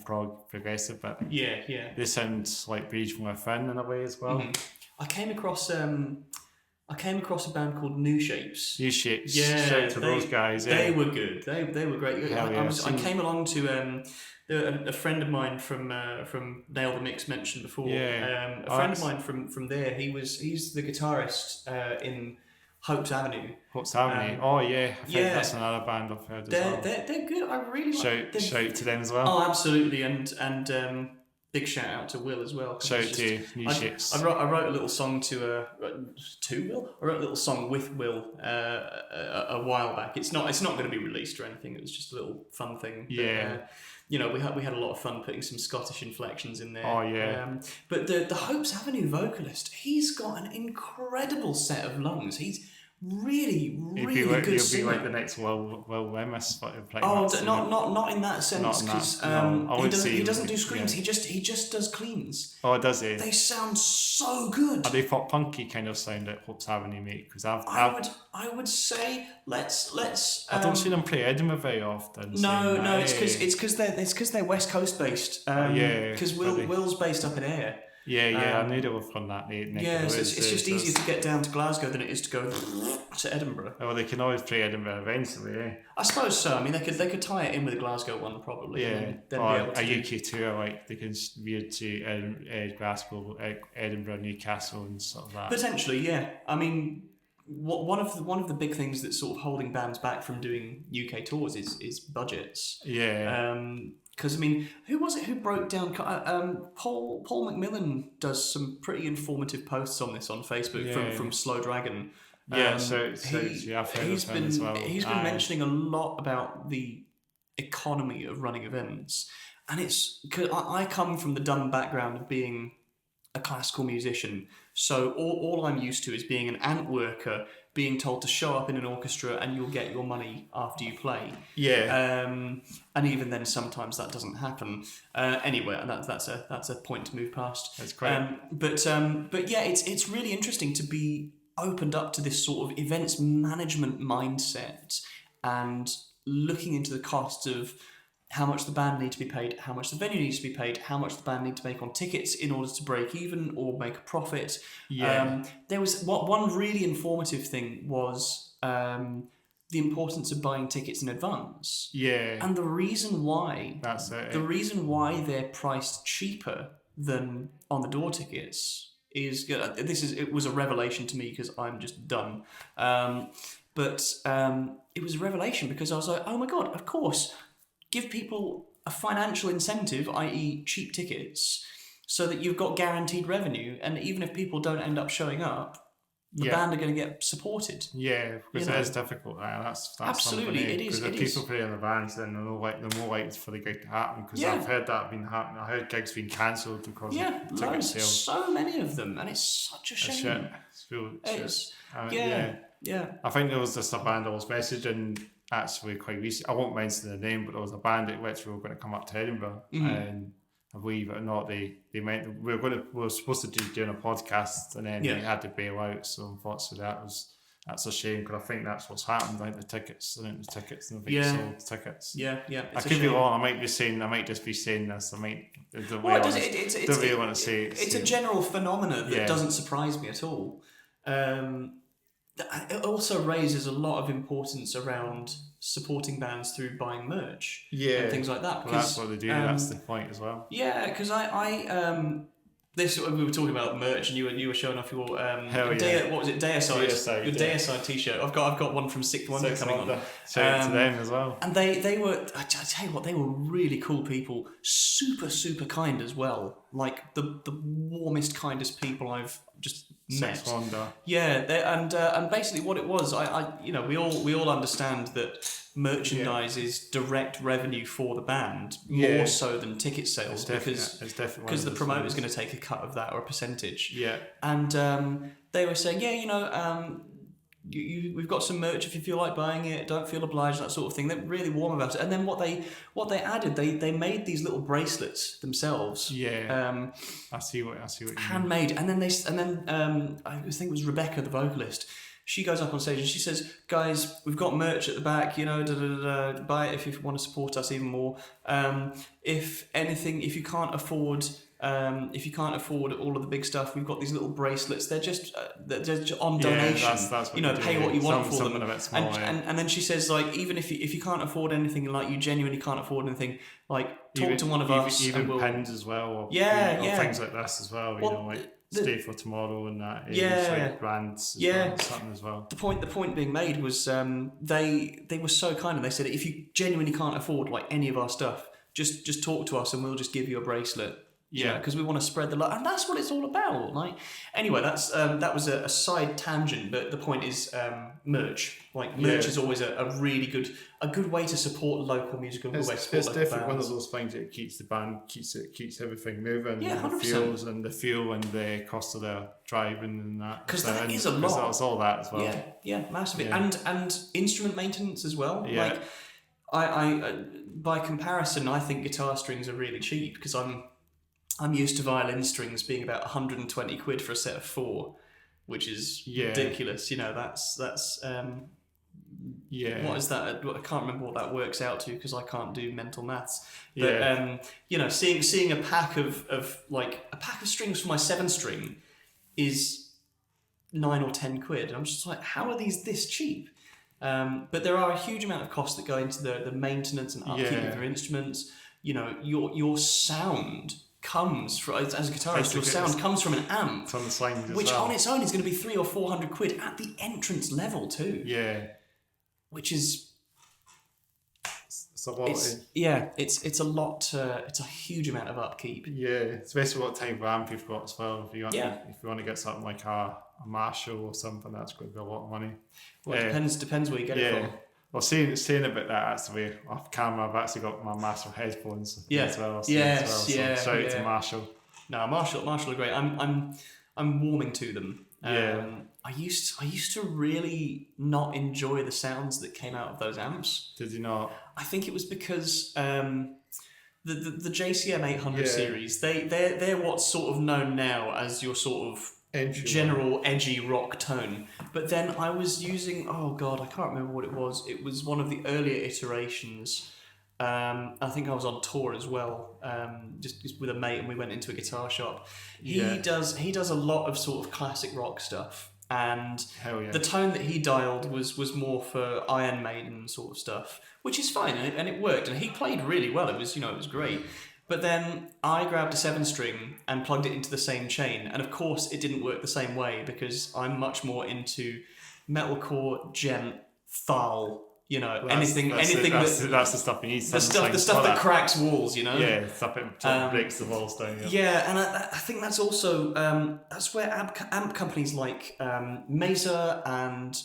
progressive, but they sound like Breach from Within in a way as well. I came across a band called New Shapes. New Shapes. Yeah, shout out to those guys. They were good. They were great. I came along to a friend of mine from Nail the Mix mentioned before. Yeah. A friend of mine from there. He's the guitarist in Hope's Avenue. Hope's Avenue. I think that's another band I've heard as well. They're good. I really like them. Shout to them as well. Oh, absolutely. And big shout out to Will as well. Shout to New Shapes. I wrote a little song to Will. I wrote a little song with Will a while back. It's not going to be released or anything. It was just a little fun thing. Yeah. But, we had a lot of fun putting some Scottish inflections in there. Oh yeah. But the Hope's Avenue vocalist, he's got an incredible set of lungs. He's really good singer. He'll be like the next Will Wemyss. Not in that sense, because he doesn't do screams. Yeah. He just does cleans. Oh, does he? They sound so good. Are they pop punky kind of sound at Hope's Avenue, mate? Because I would say let's. I don't see them play Edinburgh very often. No, it's because they're West Coast based. Because Will's based up in Ayr. Yeah, I knew they were from that. It's just easier to get down to Glasgow than it is to go to Edinburgh. Well, they can always play Edinburgh eventually, eh? I suppose so. I mean, they could tie it in with the Glasgow one probably. Yeah, and then or be able to a UK tour, like they can veer to Glasgow, Edinburgh, Newcastle, and sort of that. Potentially, yeah. I mean, one of the big things that's sort of holding bands back from doing UK tours is budgets. Yeah. Because, I mean, who was it who broke down... Paul McMillan does some pretty informative posts on this on Facebook from Slow Dragon. I've heard of him as well. He's been mentioning a lot about the economy of running events. And it's... Cause I come from the dumb background of being a classical musician. So all I'm used to is being an ant worker, being told to show up in an orchestra and you'll get your money after you play. Yeah. And even then, sometimes that doesn't happen. Anyway, that's a point to move past. That's great. But yeah, it's really interesting to be opened up to this sort of events management mindset and looking into the costs of how much the band need to be paid, how much the venue needs to be paid, how much the band need to make on tickets in order to break even or make a profit. Yeah. There was one really informative thing was the importance of buying tickets in advance. Yeah. And the reason why they're priced cheaper than on the door tickets is it was a revelation to me because I'm just dumb. But it was a revelation because I was like, oh my god, of course. Give people a financial incentive, i.e. cheap tickets, so that you've got guaranteed revenue. And even if people don't end up showing up, the band are going to get supported. Yeah, because it is difficult. That's absolutely, it is. Because if people play in the bands, then they're more likely for the gig to happen. Because I've heard that been happening. I heard gigs being cancelled because of ticket sales. So many of them, and it's such a shame. I think there was just a band I was messaging actually quite recently. I won't mention the name, but there was a band at which we were going to come up to Edinburgh, and I believe it or not, they meant we were supposed to do doing a podcast, and then they had to bail out. So unfortunately, that's a shame, because I think that's what's happened. I think the tickets sold tickets. Yeah. I could be wrong. I might just be saying this. Don't really want to say it. It's a general phenomenon that doesn't surprise me at all. It also raises a lot of importance around supporting bands through buying merch and things like that. Well, that's what they do. That's the point as well. Yeah, because this we were talking about merch, and you were showing off your what was it, Deicide? Your Deicide t-shirt. I've got one from Sixth Wonder coming on. Shout out to them as well. And they were, I tell you what, they were really cool people, super super kind as well. Like the warmest, kindest people I've just met. Sixth Wonder. Yeah, and basically what it was, we all understand that merchandise is direct revenue for the band, more so than ticket sales, because the promoter is going to take a cut of that, or a percentage. Yeah. And they were saying, we've got some merch if you feel like buying it, don't feel obliged, that sort of thing. They're really warm about it. And then what they added, they made these little bracelets themselves. Yeah. I see what you handmade. And then I think it was Rebecca, the vocalist. She goes up on stage and she says, "Guys, we've got merch at the back. Buy it if you want to support us even more. If you can't afford all of the big stuff, we've got these little bracelets. They're just on donation. That's what pay what you want for them." A bit small, and then she says, like, even if you can't afford anything, like you genuinely can't afford anything, like talk to one of us. Even and pens as well, or things like this as well. Stay for tomorrow and that. Like brands. Something as well. The point being made was they were so kind, and they said, if you genuinely can't afford like any of our stuff, just talk to us and we'll just give you a bracelet. Yeah, because we want to spread the love, and that's what it's all about. Like, anyway, that was a side tangent, but the point is merch. Like, merch is always a really good way to support local music. It's definitely one of those things that keeps the band keeps everything moving. Yeah, 100%. The fuel and the cost of their driving and that. Because that is a lot. That's all that as well. Yeah, massively, and instrument maintenance as well. Yeah. Like, I by comparison, I think guitar strings are really cheap, because I'm used to violin strings being about 120 quid for a set of 4, which is ridiculous. That's what is that? I can't remember what that works out to, because I can't do mental maths. But seeing a pack of strings for my 7-string is 9 or 10 quid. I'm just like, how are these this cheap? But there are a huge amount of costs that go into the maintenance and upkeep of your instruments. Your sound comes from, as a guitarist, your sound comes from an amp, from the slangs as which well. On its own is going to be 300 or 400 quid at the entrance level too. Yeah, which is it's a lot. It's a lot. It's a huge amount of upkeep. Yeah, especially what type of amp you've got as well. If you want to get something like a Marshall or something, that's going to be a lot of money. Well, it depends where you get it from. Well, saying about that, actually, off camera, I've actually got my Marshall headphones as well. So shout out to Marshall. No, Marshall are great. I'm warming to them. I used to really not enjoy the sounds that came out of those amps. Did you not? I think it was because the JCM 800 series, they're what's sort of known now as your sort of general edgy rock tone. But then I was using, I can't remember what it was. It was one of the earlier iterations. I think I was on tour as well, just with a mate, and we went into a guitar shop. He does a lot of sort of classic rock stuff, and the tone that he dialed was more for Iron Maiden sort of stuff, which is fine, and it worked, and he played really well. It was it was great. But then I grabbed a 7-string and plugged it into the same chain, and of course it didn't work the same way, because I'm much more into metalcore, gent, thal. Anything that's the stuff you need. The stuff that cracks walls. Yeah, stuff that breaks the walls down. Yeah, and I think that's also that's where amp companies like Mesa and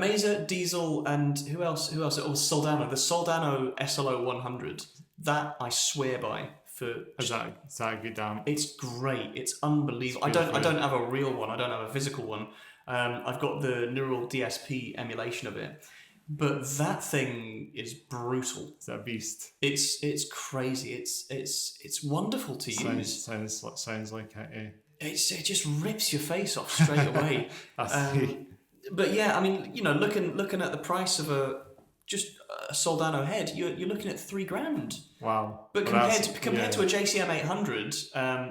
Mesa, Diesel, and who else? Oh, Soldano. The Soldano SLO 100. That I swear by. Is that a good amp? It's great. It's unbelievable. I don't have a real one. I don't have a physical one. I've got the Neural DSP emulation of it, but that thing is brutal. It's a beast. It's crazy. It's wonderful to use. Sounds like it. It just rips your face off straight away. But yeah, I mean, looking at the price of a Soldano head, you're looking at $3,000. Wow! But compared to a JCM 800,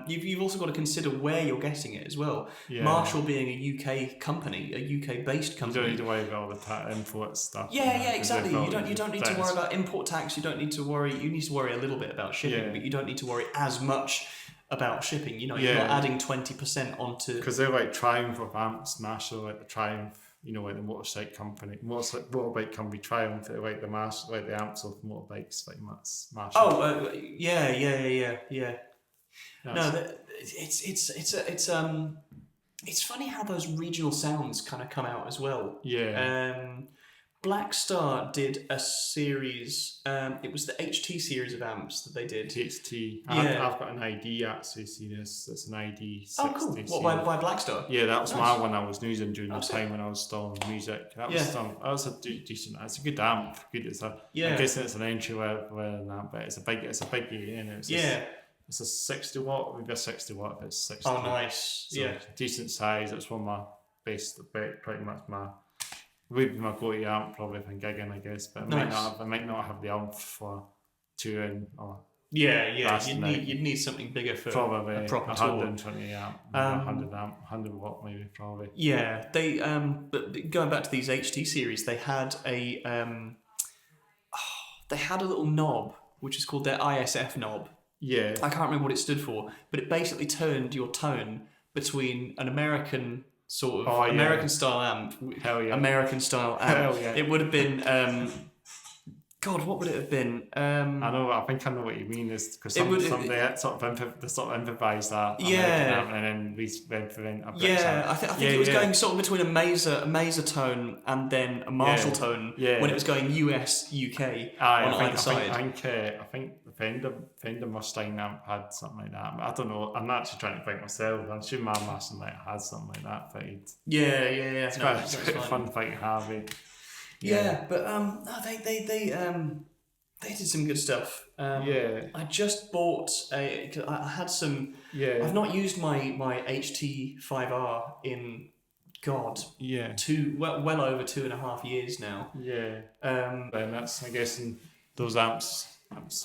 you've also got to consider where you're getting it as well. Yeah. Marshall being a UK company, a UK based company, you don't need to worry about all the import stuff. Yeah, exactly. You don't need to worry about import tax. You need to worry a little bit about shipping, but you don't need to worry as much about shipping. You're not adding 20% onto, because they're like Triumph of amps, Marshall, like the Triumph. Like the motorbike company Triumph, like the amps of motorbikes, like Marshall. Oh, yeah. No, it's funny how those regional sounds kind of come out as well. Yeah. Black Star did a series. It was the HT series of amps that they did. HT. I've got an ID actually. See this? It's an ID 60. Oh, cool. What, by Black Star? Yeah, that was my one I was using during the time when I was installing music. That was a decent. It's a good amp. Good. I'm guessing it's an entry level amp, but it's a biggie, and it's a 60 watt. Maybe a 60 watt. If it's 60. Oh, nice. So decent size. It's one of my best. Pretty much my. Would be my go-to amp probably if I'm gigging, I guess, but I might not have the amp for touring or you'd need something bigger for probably a proper 120 amp, 100 watt maybe probably. Yeah, they but going back to these HT series, they had a little knob which is called their ISF knob. Yeah, I can't remember what it stood for, but it basically turned your tone between an American sort of American style amp. Hell yeah. American style amp. Hell yeah. It would have been God, what would it have been? I think I know what you mean. Is because they sort of improvised that. Amp, and then we went for a I think it was going sort of between a Mesa tone and then a Marshall tone when it was going US UK on either side. I think the Fender Mustang amp had something like that. But I don't know. I'm not actually trying to think myself. I'm sure my Mustang might have had something like that fitted. It's quite a fun thing to have. Yeah, but they did some good stuff. I just bought I had some. Yeah. I've not used my HT5R in well over 2.5 years now. Yeah. And that's, I guess, those amps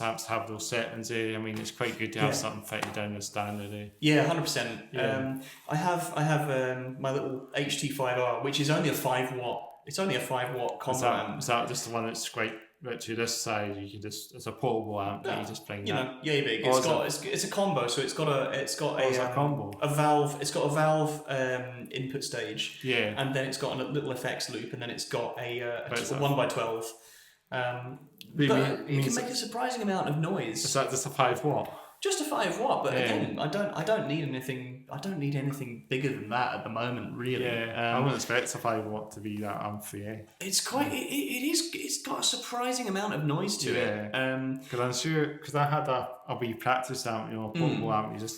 have those settings. I mean, it's quite good to have something fitted down the standard. Yeah, 100%. Yeah. I have my little HT5R, which is only a 5 watt. It's only a 5 watt combo amp. Is that just the one that's quite to this side? It's a portable amp that you just bring. Yay big. It's a combo, so it's got a combo. A valve. It's got a valve input stage. Yeah. And then it's got a little effects loop, and then it's got a 1x12. But it can make a surprising amount of noise. Is that just a 5 watt? Just a 5 watt, but again, I don't need anything bigger than that at the moment, really. Yeah, I wouldn't expect a 5 watt to be that amp for you. It's quite. It's got a surprising amount of noise to it. Because I'm sure, because I had a wee practice amp, portable amp. You can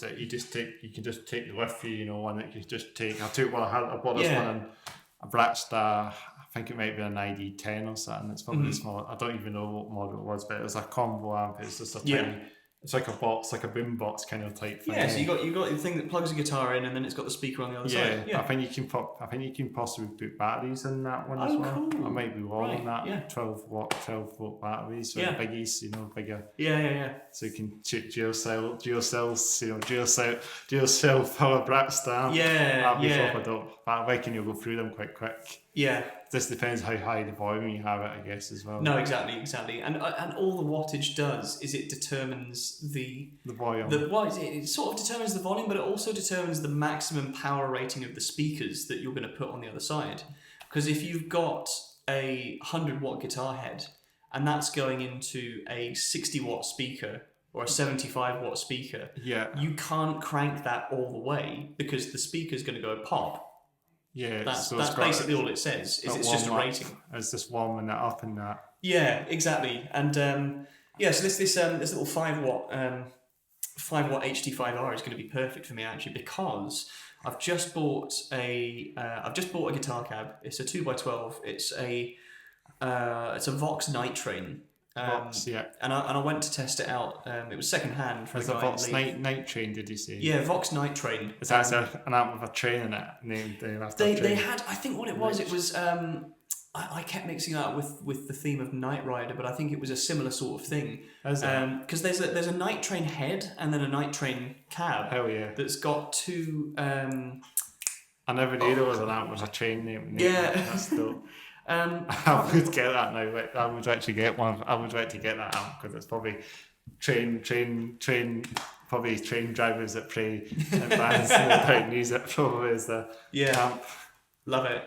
just take it with you, one that you just take. I bought this one in a Black Star. I think it might be an ID10 or something. It's probably small. I don't even know what model it was, but it was a combo amp. It's just a tiny. It's like a box, like a boom box kind of type thing. Yeah, so you got the thing that plugs a guitar in, and then it's got the speaker on the other side. Yeah, I think you can possibly put batteries in that one as well. Cool. I might be wrong on that. Yeah. 12 volt batteries, so biggies, bigger. Yeah. So you can shoot dual cell power Black Star. But I reckon you'll go through them quite quick. Yeah. This depends how high the volume you have it, I guess, as well. No, exactly. And all the wattage does is it determines the volume. It sort of determines the volume, but it also determines the maximum power rating of the speakers that you're going to put on the other side. Because if you've got a 100 watt guitar head and that's going into a 60 watt speaker or a 75 watt speaker, you can't crank that all the way because the speaker's going to go pop. Yeah, that's basically all it says. It's just a rating. It's just warming that up and that. Yeah, exactly. And so this little 5 watt HT5R is going to be perfect for me actually, because I've just bought a guitar cab. It's a 2x12. It's a it's a Vox Night Train. Vox, yeah. And I went to test it out. It was second hand from It's a a guy Vox in Leith. night train, did you say? Yeah, Vox Night Train. It's actually an amp with a train in it, named after a train. They had, I think what it was, I kept mixing that with the theme of Knight Rider, but I think it was a similar sort of thing. Because there's a night train head and then a night train cab. Hell yeah. That's got two... I never knew there was an amp with a train name. Yeah. That's dope. I would get that now. I would actually get one. I would like to get that amp because it's probably train drivers that play in bands without music. Probably is the amp. Love it.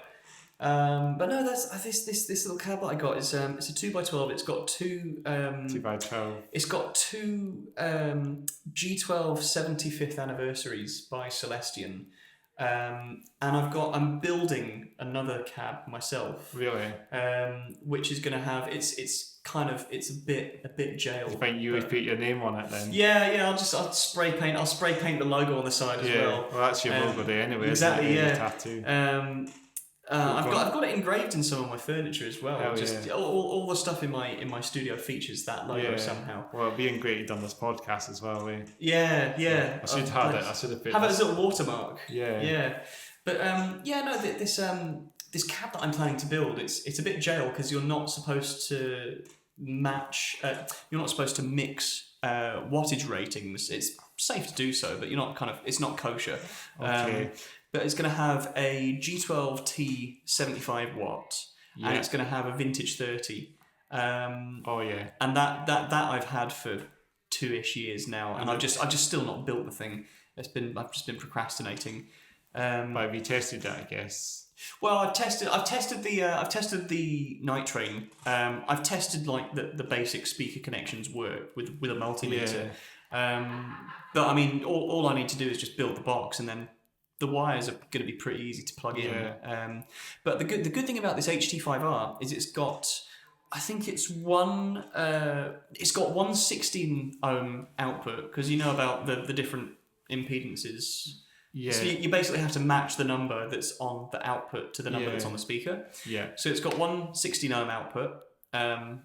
But no, that's this little cab that I got is it's a 2x12. It's got two 2x12. It's got two G12 75th anniversaries by Celestion. And I'm building another cab myself. Really? Which is going to have it's a bit jail. You think you would put your name on it then? Yeah. I'll spray paint the logo on the side as well. Well, that's your logo there anyway. Exactly. Isn't it? Yeah. Tattoo. I've got it engraved in some of my furniture as well. Hell All the stuff in my studio features that logo somehow. Well, it'd be engraved on this podcast as well. Yeah. I should have it. I should have put have it as a little watermark. Yeah. But this cab that I'm planning to build, it's a bit jail because you're not supposed to match. You're not supposed to mix wattage ratings. It's safe to do so, but you're not it's not kosher. Okay. But it's going to have a G12T 75 watt, and it's going to have a vintage 30. And that I've had for 2-ish years now, and I've just still not built the thing. I've just been procrastinating. But have you tested that? I guess. Well, I've tested the Night Train. I've tested like the basic speaker connections work with a multimeter. But I mean, all I need to do is just build the box, and then the wires are going to be pretty easy to plug in. But the good thing about this HT5R is it's got 116 ohm output, because you know about the different impedances. Yeah. So you basically have to match the number that's on the output to the number that's on the speaker. Yeah. So it's got 116 ohm output,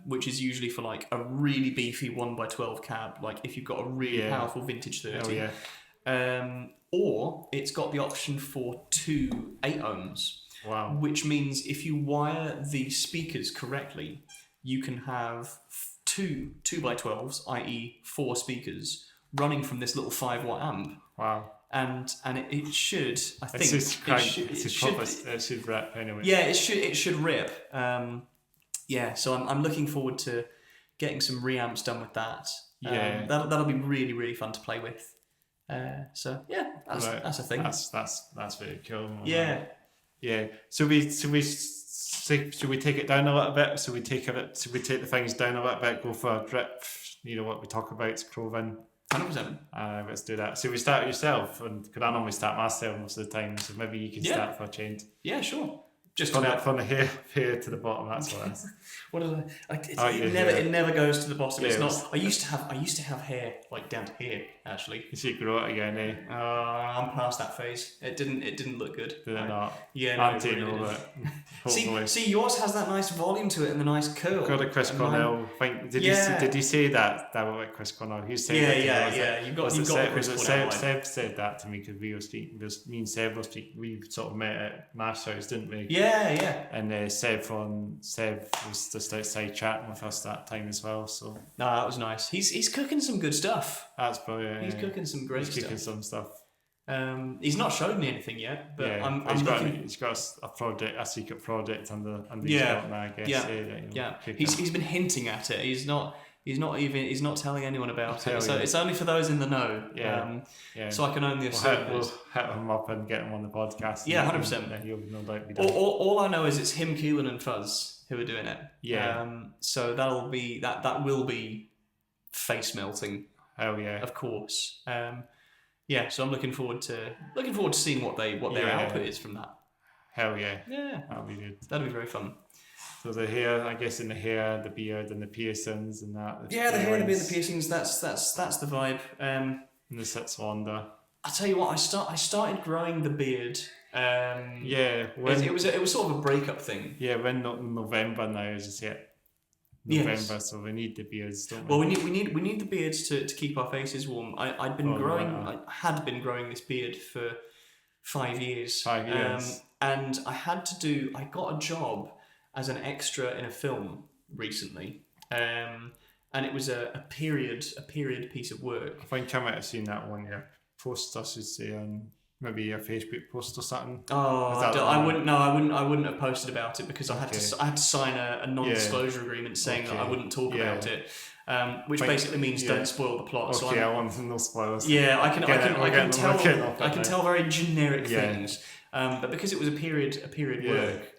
which is usually for like a really beefy 1x12 cab, like if you've got a really powerful vintage 30. Oh, yeah. Or it's got the option for 2 8 ohms. Wow. Which means if you wire the speakers correctly, you can have two 2x12s, i.e. 4 speakers, running from this little 5-watt amp. Wow. And it should, I think, it should rip anyway. Yeah, it should rip. So I'm looking forward to getting some reamps done with that. That'll be really, really fun to play with. That's a thing. That's very cool. Yeah. Yeah. Should we take it down a little bit? Should we take the things down a little bit? Go for a drip. You know what we talk about? It's Cloven. 100%. Let's do that. So we start yourself, and because I normally start myself most of the time, so maybe you can start for a change. Yeah, sure. Just from the hair to the bottom. That's what that's. What is it? It never goes to the bottom. Yeah, it's not. I used to have hair like down to here. Actually, you should grow it again, eh? I'm past that phase. It didn't look good. Did it not? Yeah, no, I'm taking over it. See, yours has that nice volume to it and the nice curl. Got a Chris Cornell. Did you say that was like Chris Cornell? You said yeah. You've got the Chris Cornell. Seb said that to me because we were speaking. Me and Seb were speaking. We sort of met at Mar's house, didn't we? Yeah. And Seb was just outside chatting with us that time as well. So that was nice. He's cooking some good stuff. That's brilliant. He's cooking some great stuff. He's cooking some stuff. He's not showed me anything yet, but he's got a secret project under his belt now, I guess. He's been hinting at it. He's not telling anyone about it. So it's only for those in the know. So I can only assume. We'll hit him up and get him on the podcast. Yeah, 100%. He'll no doubt be done. All I know is it's him, Keelan, and Fuzz who are doing it. Yeah. So that will be face melting. Hell yeah. Of course. So I'm looking forward to seeing what their output is from that. Hell yeah. Yeah. That'll be good. That'll be very fun. So the hair, I guess, in the hair, the beard, and the piercings, and that. Yeah, the hair, the beard, the piercings. That's the vibe. And the sits wander. I tell you what, I started growing the beard. Yeah, it was sort of a breakup thing. Yeah, we're not in November now, is it yet? November, so we need the beards, don't we? Well, we need the beards to keep our faces warm. I had been growing this beard for 5 years. 5 years. And I got a job as an extra in a film recently. And it was a period piece of work. I think I might have seen that one, yeah. Post, I should say, on maybe a Facebook post or something. Oh, I wouldn't have posted about it because I had to sign a non-disclosure agreement saying that I wouldn't talk about it, which basically means don't spoil the plot. Okay, so I want no spoilers. Yeah, I can tell very generic things. But because it was a period work,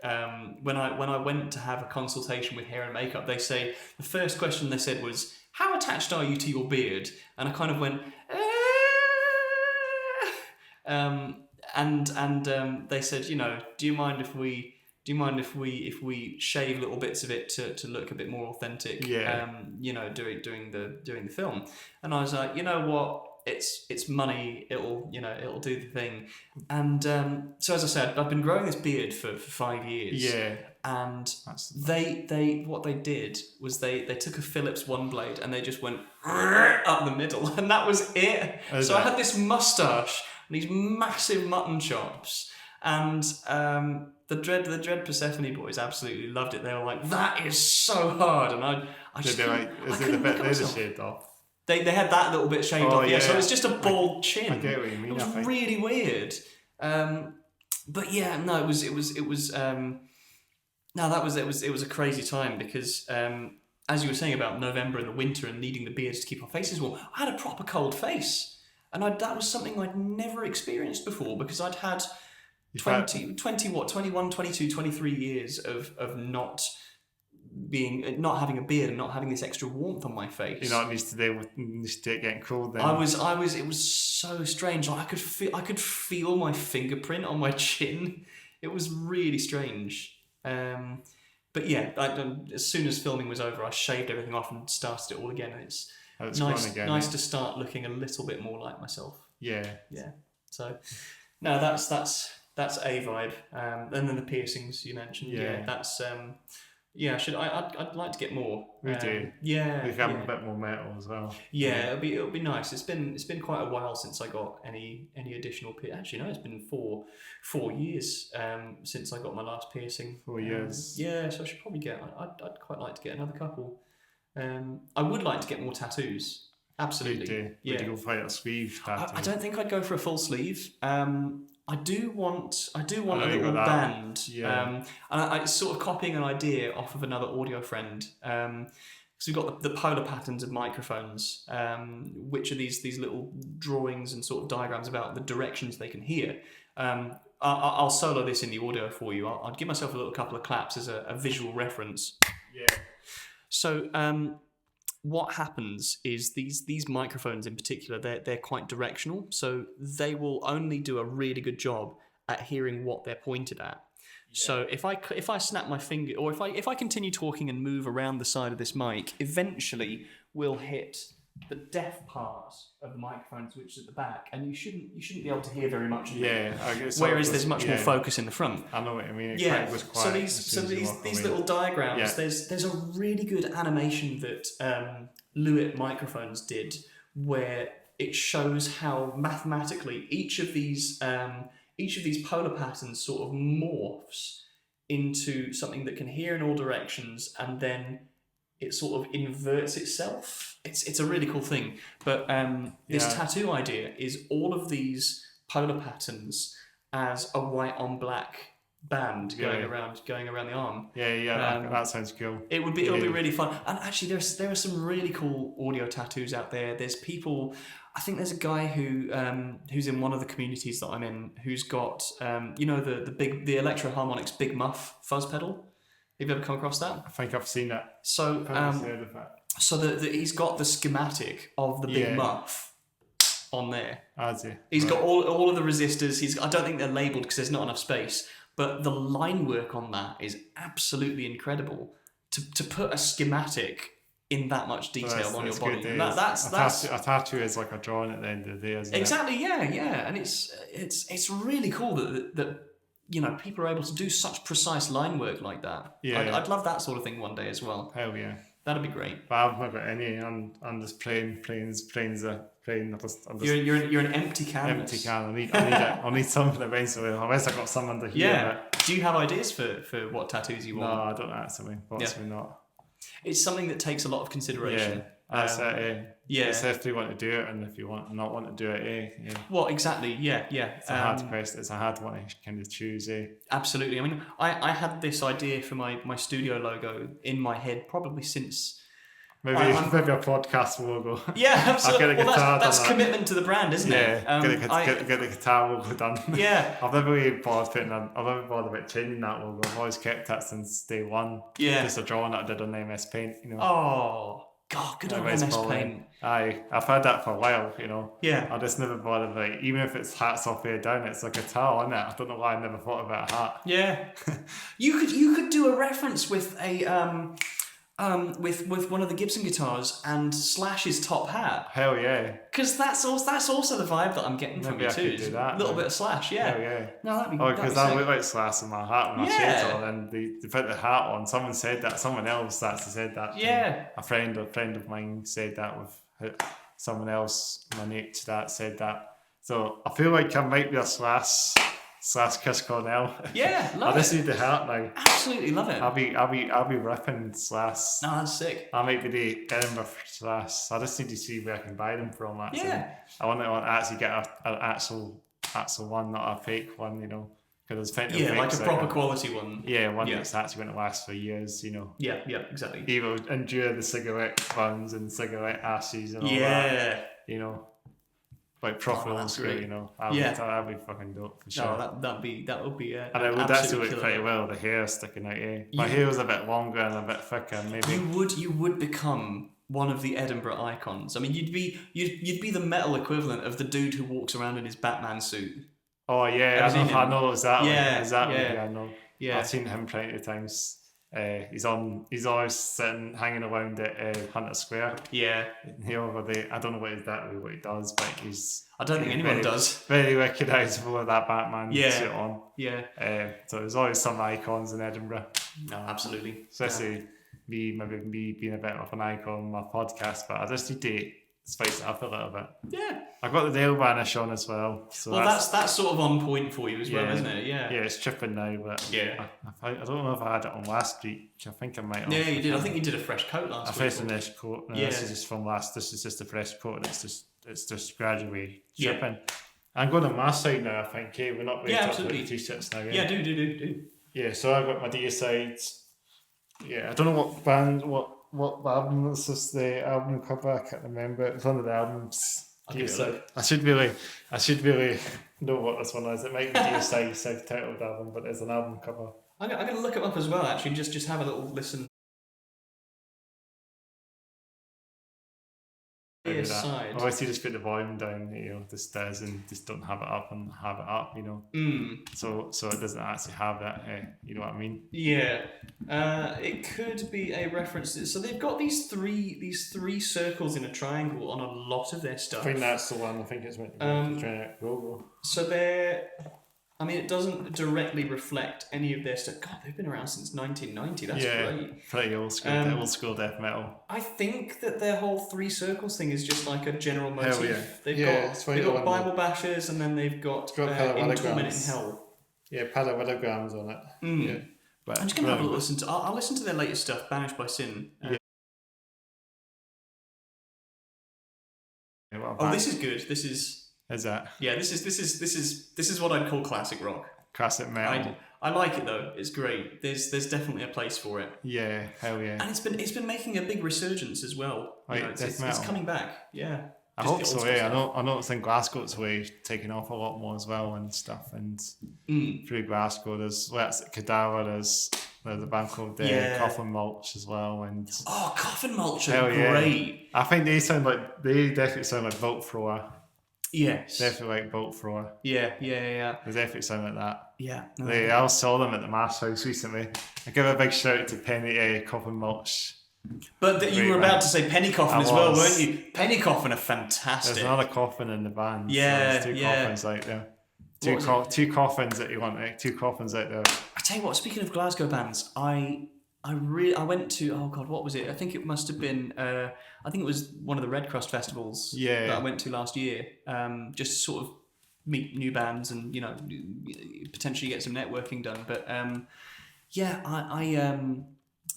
when I went to have a consultation with hair and makeup, the first question they said was, "How attached are you to your beard?" And I kind of went, and they said, do you mind if we shave little bits of it to look a bit more authentic? Doing the film. And I was like, you know what? It's money. It'll do the thing. And so as I said, I've been growing this beard for 5 years. Yeah. And they what they did was they took a Phillips one blade and they just went up the middle, and that was it. So I had this mustache and these massive mutton chops, and the Dread Persephone boys absolutely loved it. They were like, "That is so hard," and I just is it the bit they shaved off? They had that little bit shaved off, so it's just a bald chin. I get what you mean. It was really weird. But yeah, no, it was a crazy time because as you were saying about November and the winter and needing the beards to keep our faces warm, I had a proper cold face. And that was something I'd never experienced before because I'd had 21, 22, 23 years of not having a beard and not having this extra warmth on my face. You know, it needs to getting cold then. It was so strange. Like I could feel my fingerprint on my chin. It was really strange. But yeah, as soon as filming was over, I shaved everything off and started it all again. And it's nice to start looking a little bit more like myself. Yeah. So, no, that's a vibe. And then the piercings you mentioned. Yeah, that's I'd like to get more. We do. Yeah. We have a bit more metal as well. Yeah, it'll be nice. It's been quite a while since I got any additional Actually, no, it's been four years since I got my last piercing. 4 years. Yeah, so I should probably I'd quite like to get another couple. I would like to get more tattoos. Absolutely. Do. Yeah. Would you go for a sleeve tattoo? I don't think I'd go for a full sleeve. I do want a little band. Yeah. And I sort of copying an idea off of another audio friend. Because we've got the polar patterns of microphones, which are these little drawings and sort of diagrams about the directions they can hear. I'll solo this in the audio for you. I'll give myself a little couple of claps as a visual reference. Yeah. So what happens is these microphones in particular, they're quite directional, so they will only do a really good job at hearing what they're pointed at. Yeah. So if I snap my finger, or if I continue talking and move around the side of this mic, eventually we'll hit the deaf part of the microphones, which is at the back, and you shouldn't be able to hear very much of it. Whereas there's much more focus in the front. I know what I mean. Was quiet. So these little diagrams. Yeah. There's a really good animation that Lewitt microphones did, where it shows how mathematically each of these polar patterns sort of morphs into something that can hear in all directions, and then it sort of inverts itself. It's a really cool thing. But this tattoo idea is all of these polar patterns as a white on black band going around the arm. That sounds cool. It'll be really fun. And actually there are some really cool audio tattoos out there. There's people, I think there's a guy who's in one of the communities that I'm in who's got the Electro Harmonix Big Muff fuzz pedal. Have you ever come across that? I think I've seen that. So heard of that. So he's got the schematic of the Big Muff on there. Has he? He's got all of the resistors. I don't think they're labelled because there's not enough space. But the line work on that is absolutely incredible. To put a schematic in that much detail on your body. Good, that's a tattoo is like a drawing at the end of the day, isn't exactly, it? Yeah, and it's really cool that you know, people are able to do such precise line work like that. Yeah, I'd love that sort of thing one day as well. Hell yeah, that'd be great. But I've not got any. I'm just plain. I'm just You're an empty canvas. Empty can. I need something eventually. Unless I got some under here. Yeah. But... Do you have ideas for what tattoos you want? No, I don't actually. Possibly not. It's something that takes a lot of consideration. That's it. It's if you want to do it, and if you not want to do it, yeah. Well, exactly. Yeah. It's a hard question. It's a hard one to kind of choose, Absolutely. I mean, I had this idea for my studio logo in my head probably since. Maybe a podcast logo. Yeah, absolutely. Well, that's commitment to the brand, isn't it? Get the guitar logo done. Yeah. I've never really bothered about changing that logo. I've always kept that since day one. Yeah. Just a drawing that I did on MS Paint, you know. Oh, God, good old MS Paint. I've had that for a while, you know. Yeah. I just never bothered, like, even if it's hats off way down, it's like a towel, isn't it? I don't know why I never thought about a hat. Yeah. You could do a reference with a with one of the Gibson guitars and Slash's top hat. Hell yeah. Because that's also the vibe that I'm getting from you too. Do that, a little bit of Slash, yeah. Hell yeah. No, that'd be. Because I look like Slash in my hat with my shades on, and they put the hat on. Someone said that. Someone else actually said that. Yeah. A friend of mine said that with someone else. My mate that said that. So I feel like I might be a Slash Chris Cornell. Yeah, love I just need the hat now. Absolutely love it. I'll be ripping Slash. No, that's sick. I might be the Edinburgh Slash. I just need to see where I can buy them from. Actually. Yeah. I want to actually get an actual one, not a fake one. You know, because there's plenty of like a proper quality one. Yeah, one that's actually going to last for years. You know. Yeah, exactly. Even endure the cigarette burns and cigarette ashes and all that. Yeah. You know. Like proper old school, you know. That'd be fucking dope for sure. No, that would be. And it would actually look pretty well. The hair sticking out. My hair was a bit longer and a bit thicker. Maybe you would become one of the Edinburgh icons. I mean, you'd be the metal equivalent of the dude who walks around in his Batman suit. Oh yeah, I know exactly. Yeah, exactly. Yeah. I know. Yeah, I've seen him plenty of times. He's always sitting, hanging around at Hunter Square. Yeah. I don't know exactly what he does, but I don't think anyone does. Very recognisable with that Batman suit on. Yeah. So there's always some icons in Edinburgh. No, absolutely. Especially me being a bit of an icon on my podcast, but I just need to spice it up a little bit. Yeah. I've got the Dale Vanish on as well. So that's sort of on point for you as well, isn't it? Yeah. Yeah, it's tripping now, but I don't know if I had it on last week. I think I might have. Yeah, you did. I think you did a fresh coat last week. A fresh coat. No, this is just from last. This is just a fresh coat, and it's just gradually tripping. I'm going on my side now. I think. We're not really talking about t-shirts now. Yeah, do. Yeah, so I got my D sides. Yeah, I don't know what band, what album this is. The album cover. I can't remember. It's one of the albums. I should really know what this one is. It might be DSI self-titled album, but there's an album cover. I'm going to look it up as well. Actually, just have a little listen. Side. Or if you just put the volume down, you know, this does, and just don't have it up, you know. So it doesn't actually have that. You know what I mean? Yeah. It could be a reference. So they've got these three circles in a triangle on a lot of their stuff. I think that's the one. I think it's meant to be the logo. So they're. I mean, it doesn't directly reflect any of their stuff. God, they've been around since 1990. That's great. Pretty old school death metal. I think that their whole three circles thing is just like a general motif. Hell yeah. They've got Bible bashers, and then they've got In Torment in Hell. Yeah, parallelograms on it. Yeah. But I'm just going to have a listen to. I'll listen to their latest stuff, Banished by Sin. This is good. This is. Is that? Yeah, this is what I'd call classic rock. Classic metal. I like it though. It's great. There's definitely a place for it. Yeah, hell yeah. And it's been making a big resurgence as well. Like, it's coming back. Yeah. I hope so. Yeah, I know it's in Glasgow. It's way taking off a lot more as well and stuff. And through Glasgow, there's Cadaver. There's a band called Coffin Mulch as well. And Coffin Mulch are great. I think they definitely sound like Bolt Thrower. Yes. Definitely like Bolt Thrower. Yeah. They definitely sound like that. Yeah. I saw them at the Mass House recently. I give a big shout out to Penny Coffin Mulch. But you were about to say Penny Coffin as well, weren't you? Penny Coffin are fantastic. There's another coffin in the band. Yeah, so there's two coffins out there. Two coffins that you want. Two coffins out there. I tell you what. Speaking of Glasgow bands, I went to, oh god, what was it? I think it must have been. I think it was one of the Red Cross festivals that I went to last year. Just to sort of meet new bands and potentially get some networking done. But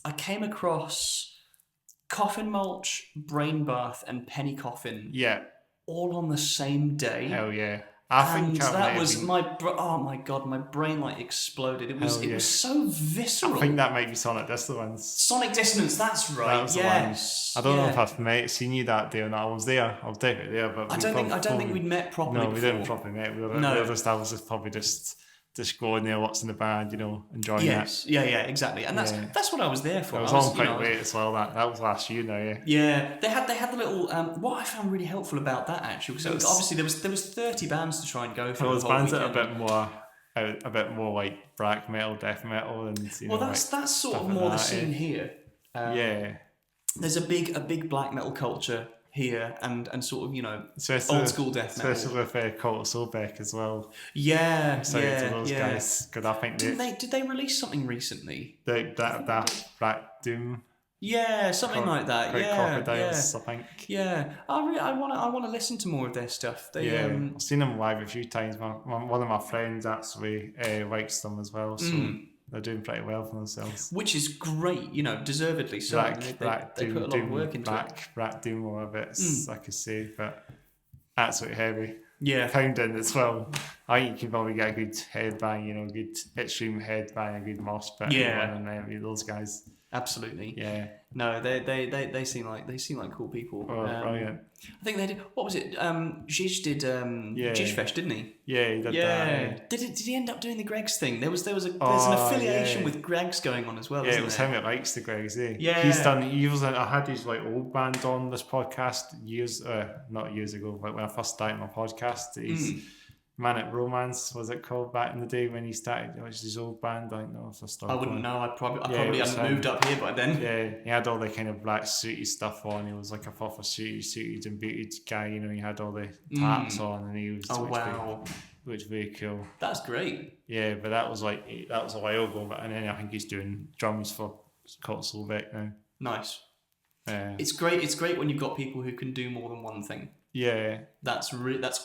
I came across Coffin Mulch, Brain Bath, and Penny Coffin. Yeah. All on the same day. Hell yeah. That was oh my god, my brain like exploded. It was so visceral. I think that might be Sonic Dissonance. Sonic Dissonance, that's right. That was yes. I don't know if I've seen you that day or not. I was there. I was definitely there, but I don't think we'd met properly. No, before. We didn't properly met. I was just probably just going there, watching the band, enjoying it. Yeah, exactly. And that's what I was there for. It was on quite late as well. That was last year now, yeah. Yeah, they had the little. What I found really helpful about that actually, because obviously there was 30 bands to try and go through. There was bands that are a bit more like black metal, death metal, and that's sort of more the scene here. There's a big black metal culture here and sort of old school death metal, especially with Cult of Soulbeck as well. Guys, because I think did they release something recently? That Black Doom. Yeah, something like that. Crocodiles, I think. Yeah, I want to listen to more of their stuff. I've seen them live a few times. One of my friends actually likes them as well, so they're doing pretty well for themselves. Which is great, deservedly so. They put a lot of work into it. Black Doom or a bit, I could say, but absolutely heavy. Yeah. Pounding as well. I think you can probably get a good headbang, good extreme headbang, a good mosh pit. Those guys. Absolutely. Yeah. No, they seem like cool people. Oh, brilliant. I think they did. What was it? Zhizh did Zhizh Fest, didn't he? Yeah, he did that. Did he end up doing the Greg's thing? There's an affiliation with Greg's going on as well. Yeah, it was him that likes the Greg's. Yeah. I had his old band on this podcast not years ago, like when I first started my podcast. He's Manic Romance, was it called back in the day when he started? It was his old band. I don't know if I still. I wouldn't know. I probably hadn't moved up here by then. Yeah, he had all the kind of black suity stuff on. He was like a proper suited and booted guy. He had all the tats on, and he was. Oh wow! Which was very cool. That's great. Yeah, but that was a while ago. And then I think he's doing drums for Cult of Soulbeck now. Nice. It's great. It's great when you've got people who can do more than one thing. Yeah, that's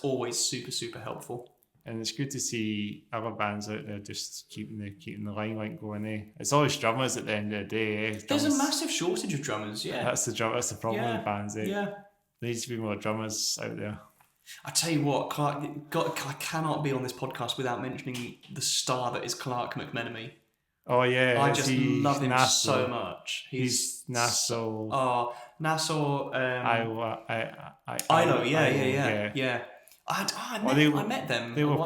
always super, super helpful. And it's good to see other bands out there just keeping the limelight going. It's always drummers at the end of the day. There's a massive shortage of drummers. Yeah, that's the problem with bands. Yeah, there needs to be more drummers out there. I tell you what, Clark, I cannot be on this podcast without mentioning the star that is Clark McMenemy. Oh yeah, I just love him so much. He's Nassau. Oh, Nassau. Iowa. Iowa. Yeah. I met them. They were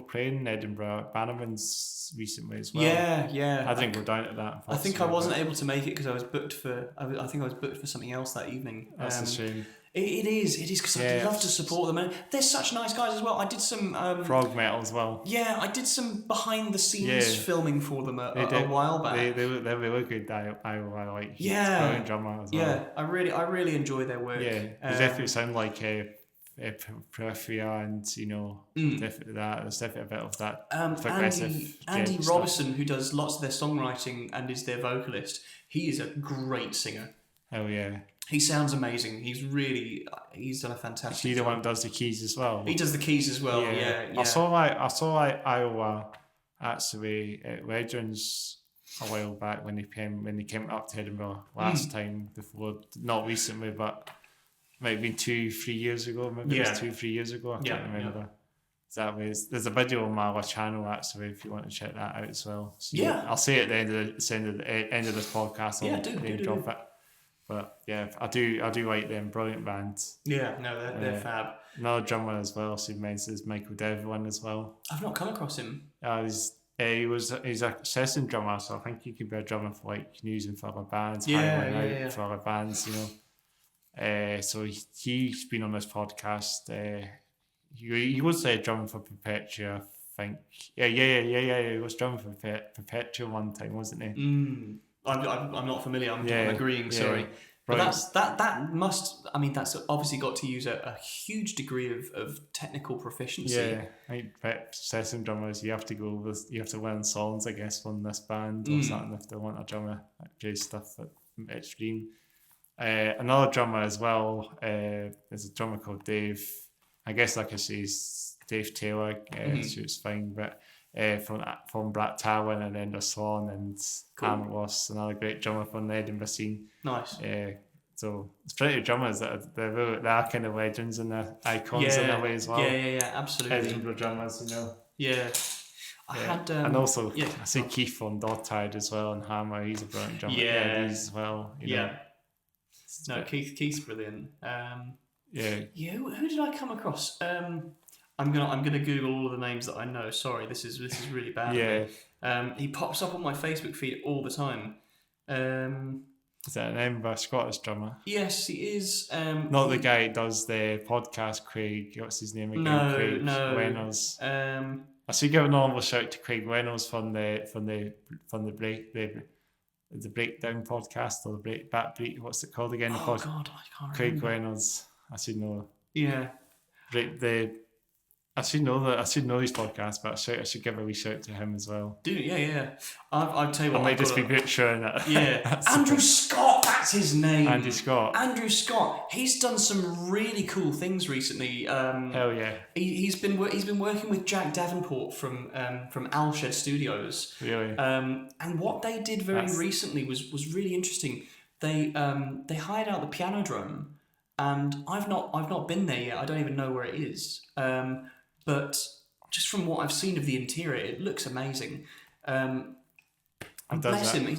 playing in Edinburgh at Bannerman's recently as well. Yeah. I didn't go down to that. I think I wasn't able to make it because I was booked for. I think I was booked for something else that evening. That's a shame. It is because I'd love to support them, and they're such nice guys as well. I did some prog metal as well. Yeah, I did some behind the scenes filming for them a while back. They were good. I like. Yeah, drummer as well. Yeah, I really enjoy their work. Yeah, they definitely sound like Peripheria and definitely that. There's definitely a bit of that progressive. Andy Robertson, who does lots of their songwriting and is their vocalist, he is a great singer. Oh yeah. He sounds amazing. He's done a fantastic job. He's the one who does the keys as well. He does the keys as well, yeah. I saw Iowa actually at Legends a while back when they came up to Edinburgh last time before, not recently, but might have been 2-3 years ago. Maybe it was 2-3 years ago. I can't remember. Yeah. There's a video on my channel actually if you want to check that out as well. So I'll say at the end of this podcast. I'll drop it. But yeah, I do like them. Brilliant bands. Yeah, no, they're fab. Another drummer as well. So is Michael Devlin as well. I've not come across him. He's a session drummer, so I think he could be a drummer for like News and for other bands. For other bands, So he's been on this podcast. He was drumming for Perpetua, I think. Yeah. He was drumming for Perpetua one time, wasn't he? I'm not familiar. I'm agreeing. Sorry. But that must. I mean, that's obviously got to use a huge degree of technical proficiency. Yeah, I think session drummers, you have to learn songs, I guess, from this band or something if they want a drummer that plays stuff at extreme. Another drummer as well. There's a drummer called Dave. I guess like I say, Dave Taylor. So it's fine, but from Black Talon and End of Song and Amos, another great drummer from the Edinburgh scene. Nice. So there's plenty of drummers that they are kind of legends and icons in a way as well. Yeah, absolutely. Edinburgh drummers, Yeah. I had and also I see Keith from Dogtide as well and Hammer. He's a brilliant drummer. Yeah, these as well. You know. No, Keith's brilliant. Who did I come across? I'm gonna Google all of the names that I know. Sorry, this is really bad. He pops up on my Facebook feed all the time. Is that an Edinburgh Scottish drummer? Yes, he is. Not the guy who does the podcast, Craig. What's his name again? Craig Reynolds. I should give a normal shout to Craig Reynolds from the Breakdown podcast or the Backbeat. What's it called again? Oh God, I can't Craig remember. Reynolds. I should know. Yeah. I should know his podcast, but I should give a wee shout to him as well. Dude, yeah. I'll tell you what. I might just be butchering it. Yeah. Andrew Scott, that's his name. Andrew Scott. He's done some really cool things recently. Hell yeah. He's been working with Jack Davenport from Owlshed Studios. Really. And what they did very recently was really interesting. They hired out the piano drum, and I've not been there yet. I don't even know where it is. But just from what I've seen of the interior, it looks amazing. And bless him, he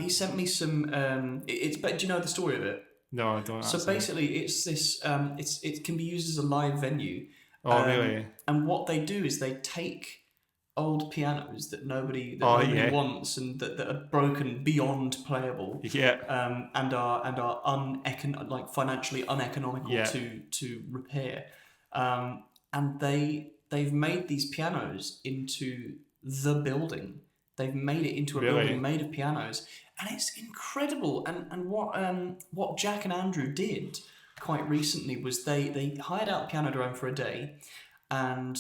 sent me some. But do you know the story of it? No, I don't. So basically, it's this. It can be used as a live venue. Oh, really? And what they do is they take old pianos that nobody wants and that are broken beyond playable. Yeah. And are financially uneconomical to repair. And they've made these pianos into the building. They've made it into a building made of pianos, and it's incredible. And what Jack and Andrew did quite recently was they hired out the piano dome for a day, and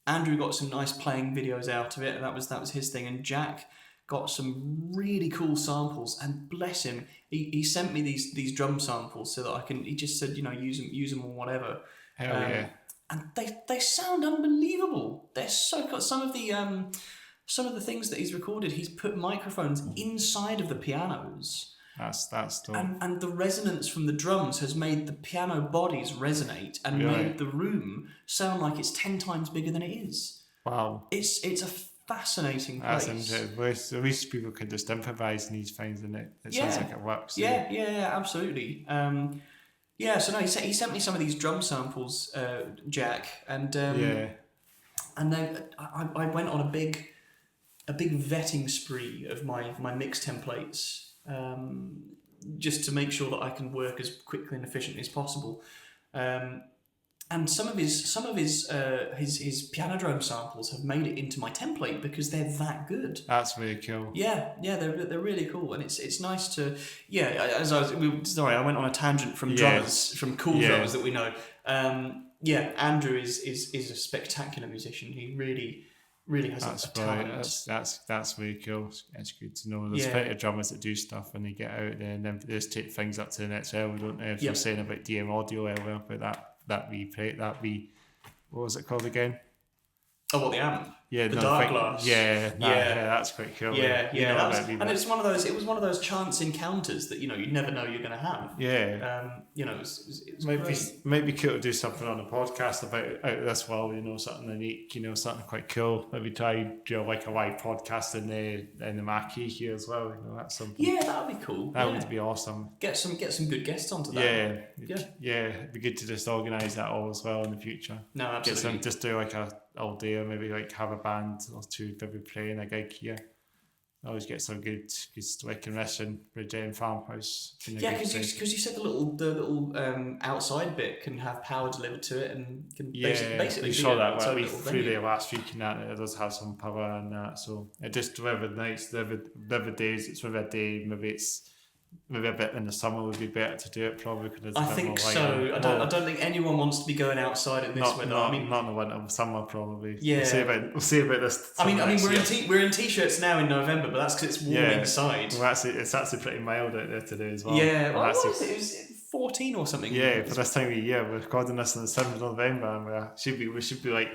Andrew got some nice playing videos out of it, and that was his thing. And Jack got some really cool samples, and bless him, he sent me these drum samples so that I can. He just said, use them or whatever. Hell yeah. And they sound unbelievable. They're so cool. Some of the things that he's recorded, he's put microphones inside of the pianos. That's dope. And the resonance from the drums has made the piano bodies resonate and made the room sound like it's 10 times bigger than it is. Wow. It's a fascinating place. That's interesting. At least people can just improvise in these things, and it sounds like it works. Yeah, absolutely. So no, he sent me some of these drum samples, Jack, and then I went on a big vetting spree of my mix templates, just to make sure that I can work as quickly and efficiently as possible. And some of his piano drum samples have made it into my template because they're that good. That's really cool. Yeah, they're really cool, and it's nice to I went on a tangent from drummers, from cool drummers that we know. Andrew is a spectacular musician. He really has a talent. That's really cool. It's good to know. There's plenty of drummers that do stuff when they get out there, and then they just take things up to the next level, don't they? If you're saying about DM audio earlier, about what was it called again? Oh, what, the amp? Yeah, the dark glass. Yeah, that's quite cool. And it's one of those. It was one of those chance encounters that you never know you're going to have. Yeah. It might be cool to do something on a podcast about out of this world. Something unique. Something quite cool. Maybe try like a live podcast in the Mackie here as well. That's something. Yeah, that would be cool. That would be awesome. Get some good guests onto that. Yeah. It'd be good to just organise that all as well in the future. No, absolutely. Just do like a all day, or maybe like have a band or two maybe playing a gig here. always get some good like enriching with farmhouse. Yeah, because you said the little outside bit can have power delivered to it and can basically we be saw that like we flew there last week and that it does have some power and that. So it just whether nights, whether days, it's whether a day maybe a bit in the summer would be better to do it probably because I think so. I don't think anyone wants to be going outside in this weather. Not in the winter, summer probably. Yeah. We'll see about this. I mean we're in t-shirts now in November, but that's because it's warm inside. Well, it's actually pretty mild out there today as well. Yeah. Well, what was it? It was 14 or something. Yeah, for this time of year, we're recording this on the 7th of November, and we should be like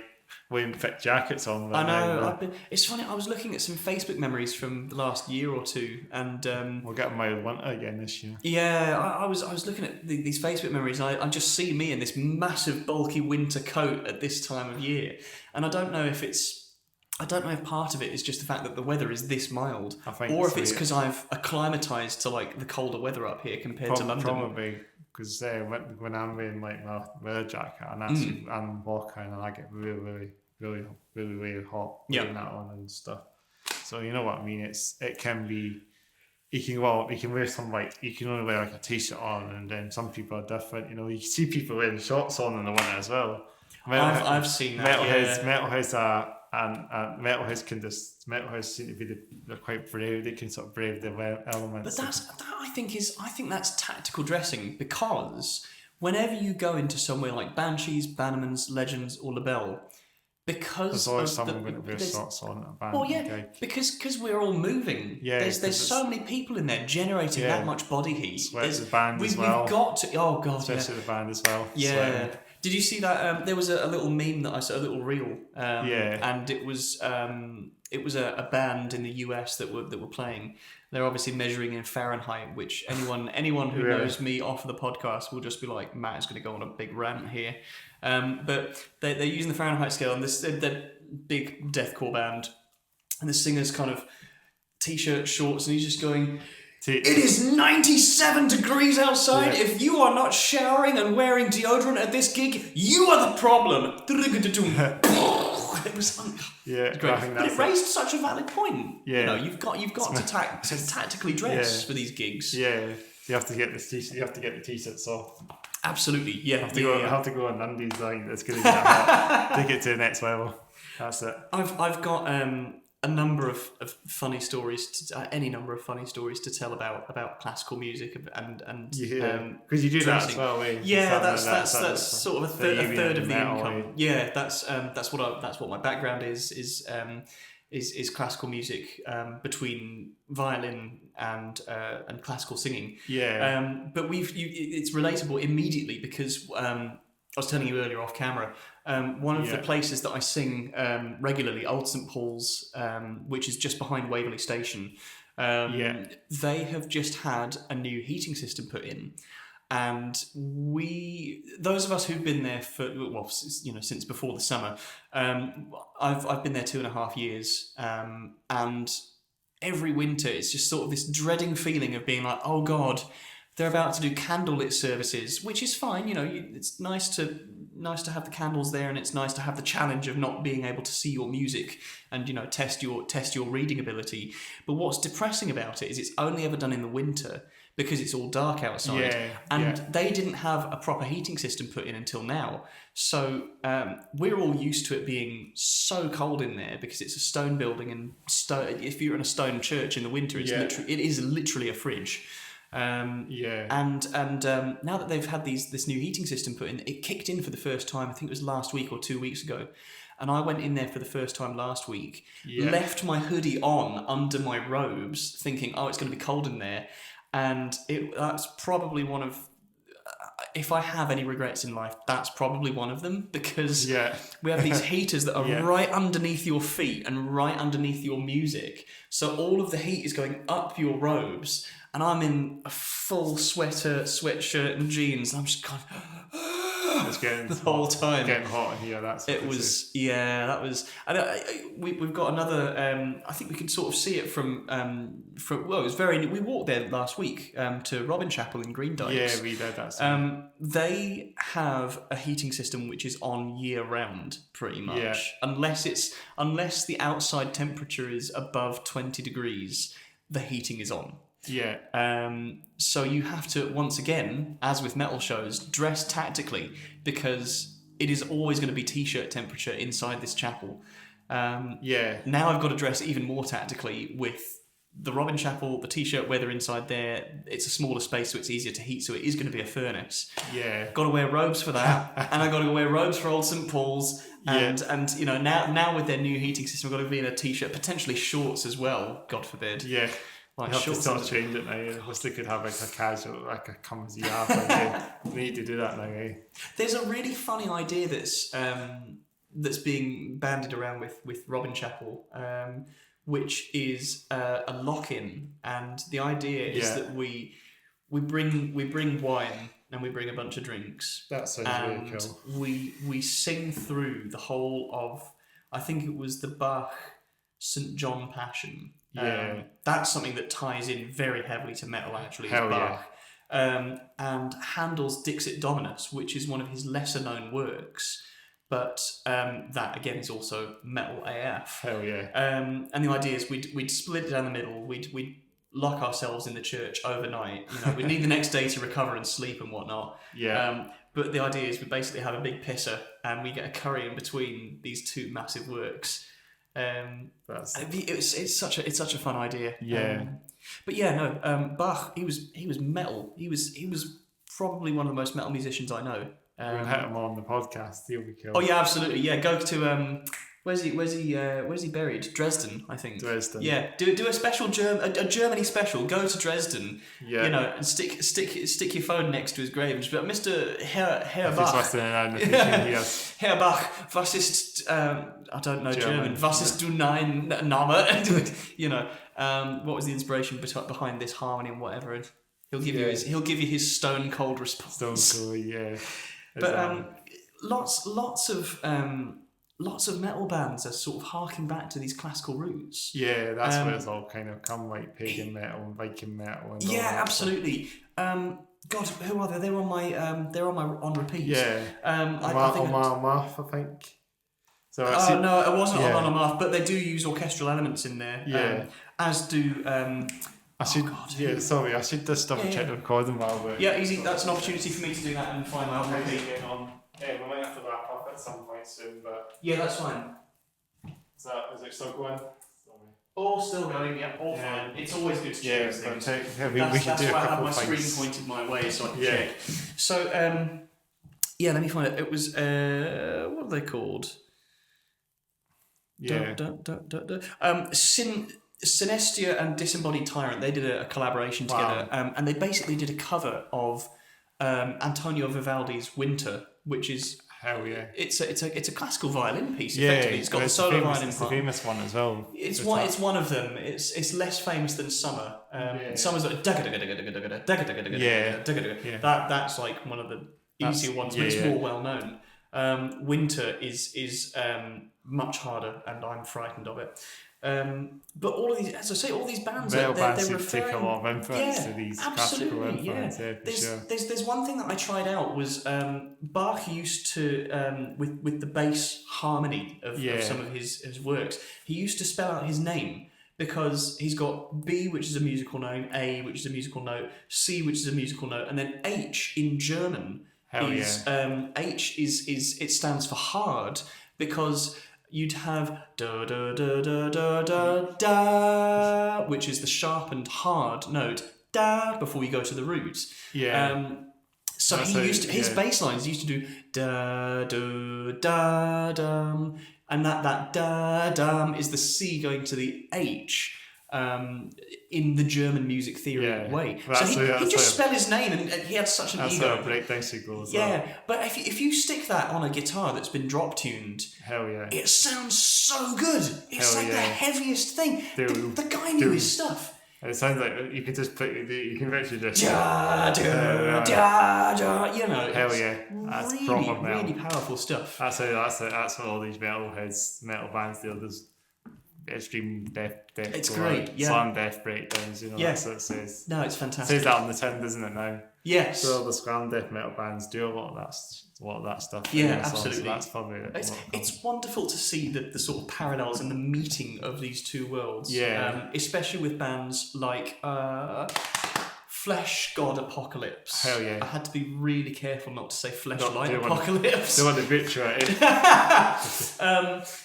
wearing thick jackets on. Right now. It's funny. I was looking at some Facebook memories from the last year or two, and we'll get mild winter again this year. Yeah, I was looking at these Facebook memories, and I just see me in this massive, bulky winter coat at this time of year, and I don't know if part of it is just the fact that the weather is this mild, or if it's because I've acclimatized to like the colder weather up here compared to London. Probably. Because when I'm wearing like my weather jacket and I'm walking and I get really hot doing that on and stuff. So you know what I mean. It can be. You can wear some you can only wear like a t-shirt on, and then some people are different. You know, you can see people wearing shorts on in the winter as well. I've seen that. Metalheads seem to be they're quite brave. They can sort of brave the elements. But I think that's tactical dressing, because whenever you go into somewhere like Banshees, Bannerman's, Legends, or LaBelle, because there's always someone going to wear shorts on at a band. Well, yeah, because we're all moving. Yeah, there's so many people in there generating that much body heat. Sweats the band as well. We've got to. Oh god, especially the band as well. Yeah. Sweating. Did you see that? There was a little meme that I saw, a little reel. And it was a band in the US that were playing. They're obviously measuring in Fahrenheit, which anyone who knows me off of the podcast will just be like, Matt is going to go on a big rant here. But they're using the Fahrenheit scale on this. They're big deathcore band, and the singer's kind of t-shirt, shorts, and he's just going, "It is 97 degrees outside. Yeah. If you are not showering and wearing deodorant at this gig, you are the problem." It was great. But it raised such a valid point. Yeah. You know, you've got to tactically dress for these gigs. Yeah. You have to get the t-shirts off. Absolutely. Yeah. Have to go on undies like it's going to get hot. Take it to the next level. That's it. I've got a number of funny stories, any number of funny stories to tell about classical music and because you do dressing. That as well. Eh? Yeah, that's sort of a third of the income. Yeah, that's what my background is classical music between violin and classical singing. Yeah. But it's relatable immediately because I was telling you earlier off camera. One of the places that I sing regularly, Old St Paul's, which is just behind Waverley Station, they have just had a new heating system put in, and those of us who've been there since before the summer, I've been there 2.5 years, and every winter it's just sort of this dreading feeling of being like, oh god, they're about to do candlelit services, which is fine. You know, it's nice to have the candles there, and it's nice to have the challenge of not being able to see your music and test your reading ability. But what's depressing about it is it's only ever done in the winter because it's all dark outside, they didn't have a proper heating system put in until now. So we're all used to it being so cold in there because it's a stone building, and if you're in a stone church in the winter, it is literally a fridge. And now that they've had this new heating system put in, it kicked in for the first time. I think it was last week or 2 weeks ago, and I went in there for the first time last week. Left my hoodie on under my robes, thinking, "Oh, it's going to be cold in there," and that's probably one of. If I have any regrets in life, that's probably one of them, because we have these heaters that are right underneath your feet and right underneath your music. So all of the heat is going up your robes, and I'm in a full sweatshirt and jeans, and I'm just going, It's getting the whole time. Getting hot in here. It was, yeah, that was. We've got another. I think we can sort of see it from. Well, it was very. We walked there last week to Robin Chapel in Green Dykes. Yeah, we did that. They have a heating system which is on year round, pretty much. Yeah. Unless the outside temperature is above 20 degrees, the heating is on. Yeah. So you have to, once again, as with metal shows, dress tactically, because it is always going to be t-shirt temperature inside this chapel. Yeah. Now I've got to dress even more tactically with the Robin Chapel, the t-shirt weather inside there. It's a smaller space, so it's easier to heat, so it is going to be a furnace. Yeah. Got to wear robes for that, and I've got to wear robes for Old St Paul's. And you know, now with their new heating system, I've got to be in a t-shirt, potentially shorts as well, God forbid. Yeah. Like you have to start changing it now. I wish they could have like a casual, like a come as you have. Like, they need to do that now. There's a really funny idea that's being bandied around with Robin Chapel, which is a lock-in, and the idea is that we bring wine and we bring a bunch of drinks. That sounds really cool. We sing through the whole of, I think it was the Bach St. John Passion. Yeah. That's something that ties in very heavily to metal, actually. Hell Bach. And Handel's Dixit Dominus, which is one of his lesser known works, but that again is also metal AF. Hell yeah. And the idea is we'd split it down the middle. We'd lock ourselves in the church overnight. You know, we need the next day to recover and sleep and whatnot. Yeah. But the idea is we basically have a big pisser and we get a curry in between these two massive works. It's such a fun idea. Yeah. But yeah, no. Bach, he was metal. He was probably one of the most metal musicians I know. We'll hit him on the podcast. He'll be cool. Oh yeah, absolutely. Yeah, go to where's he buried? Dresden, I think. Dresden. Yeah, do a special a Germany special. Go to Dresden. Yeah. You know, and stick your phone next to his grave. But Mr. Herr Bach. Herr Bach, was ist I don't know German. Was ist du nein Name? You know, what was the inspiration behind this harmony and whatever? And he'll give you his stone cold response. Stone cold, yeah. But lots of metal bands are sort of harking back to these classical roots. Yeah, that's where it's all kind of come, like pagan metal and Viking metal. And yeah, absolutely. God, who are they? They're on my on repeat. Yeah. I think. So no, it wasn't on Marth, but they do use orchestral elements in there. Yeah. As do. I should just double check the recording while we're... Yeah, easy. That's an opportunity for me to do that and find my own repeat. Yeah, we might have to wrap up at some point soon, but... Yeah, that's fine. Is it still going? All still going, yeah, all fine. It's always good to check things. We should do a couple of things. That's why I have my screen pointed my way so I can check. So, yeah, let me find it. It was, what are they called? Yeah. Synestia and Disembodied Tyrant, they did a collaboration together, and they basically did a cover of Antonio Vivaldi's Winter, which is hell yeah. It's a classical violin piece. Effectively, it's got the solo violin. It's the famous one as well. It's one of them. It's less famous than Summer. Summer's like that's like one of the easier ones, but it's more well known. Winter is much harder, and I'm frightened of it. But all of these, as I say, all these bands, they're referring... take a lot of influence to these classical influence. Yeah, there's one thing that I tried out was Bach used to, with the bass harmony of some of his works, he used to spell out his name, because he's got B, which is a musical note, A, which is a musical note, C, which is a musical note, and then H in German H it stands for hard, because you'd have da da da da da da da, which is the sharpened hard note da before you go to the root. Yeah. So his bass lines used to do da do da dum, and that da dum is the C going to the H. In the German music theory way. So he'd just spell his name, and he had such an ego. That's a breakdown sequel. But if you stick that on a guitar that's been drop tuned, hell yeah, it sounds so good. It's the heaviest thing. The guy knew his stuff. It sounds like you could just you can literally just you know, hell yeah, that's really, proper metal. really powerful stuff. That's what all these metal bands do. There's extreme death. It's great, yeah. Slam death breakdowns. You know, Yeah. that's what it says. No, it's It fantastic. says that on the tin, doesn't it now? Yes. So the slam death metal bands do a lot of that stuff. Yeah, in their songs, absolutely. So that's probably It's wonderful to see the sort of parallels and the meeting of these two worlds. Yeah. Especially with bands like Flesh God Apocalypse. Hell yeah. I had to be really careful not to say Fleshlight do Apocalypse. They want the butcher it.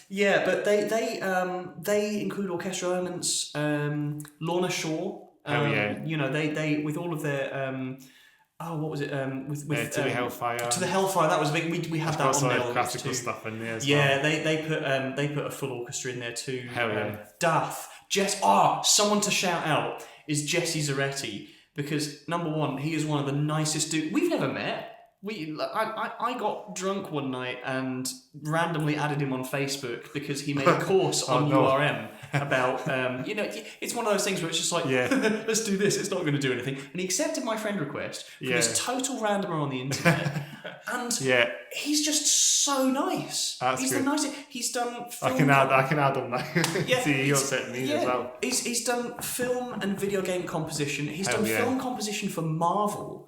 Yeah, but they include orchestral elements. Lorna Shore. Hell yeah. You know, they with all of their what was it? With To the Hellfire. To the Hellfire. That was a big. We had that on there. Classical stuff in there as well. Yeah, they put a full orchestra in there too. Hell yeah. Dath. Someone to shout out is Jesse Zaretti, because number one, he is one of the nicest dudes. We've never met. I got drunk one night and randomly added him on Facebook because he made a course on URM about, it's one of those things where it's just like, let's do this, it's not going to do anything. And he accepted my friend request from this total randomer on the internet. And he's just so nice. He's the nicest. He's done film. I can add him now. Yeah, See, he'll set me as well. He's done film and video game composition. He's done yeah. film composition for Marvel.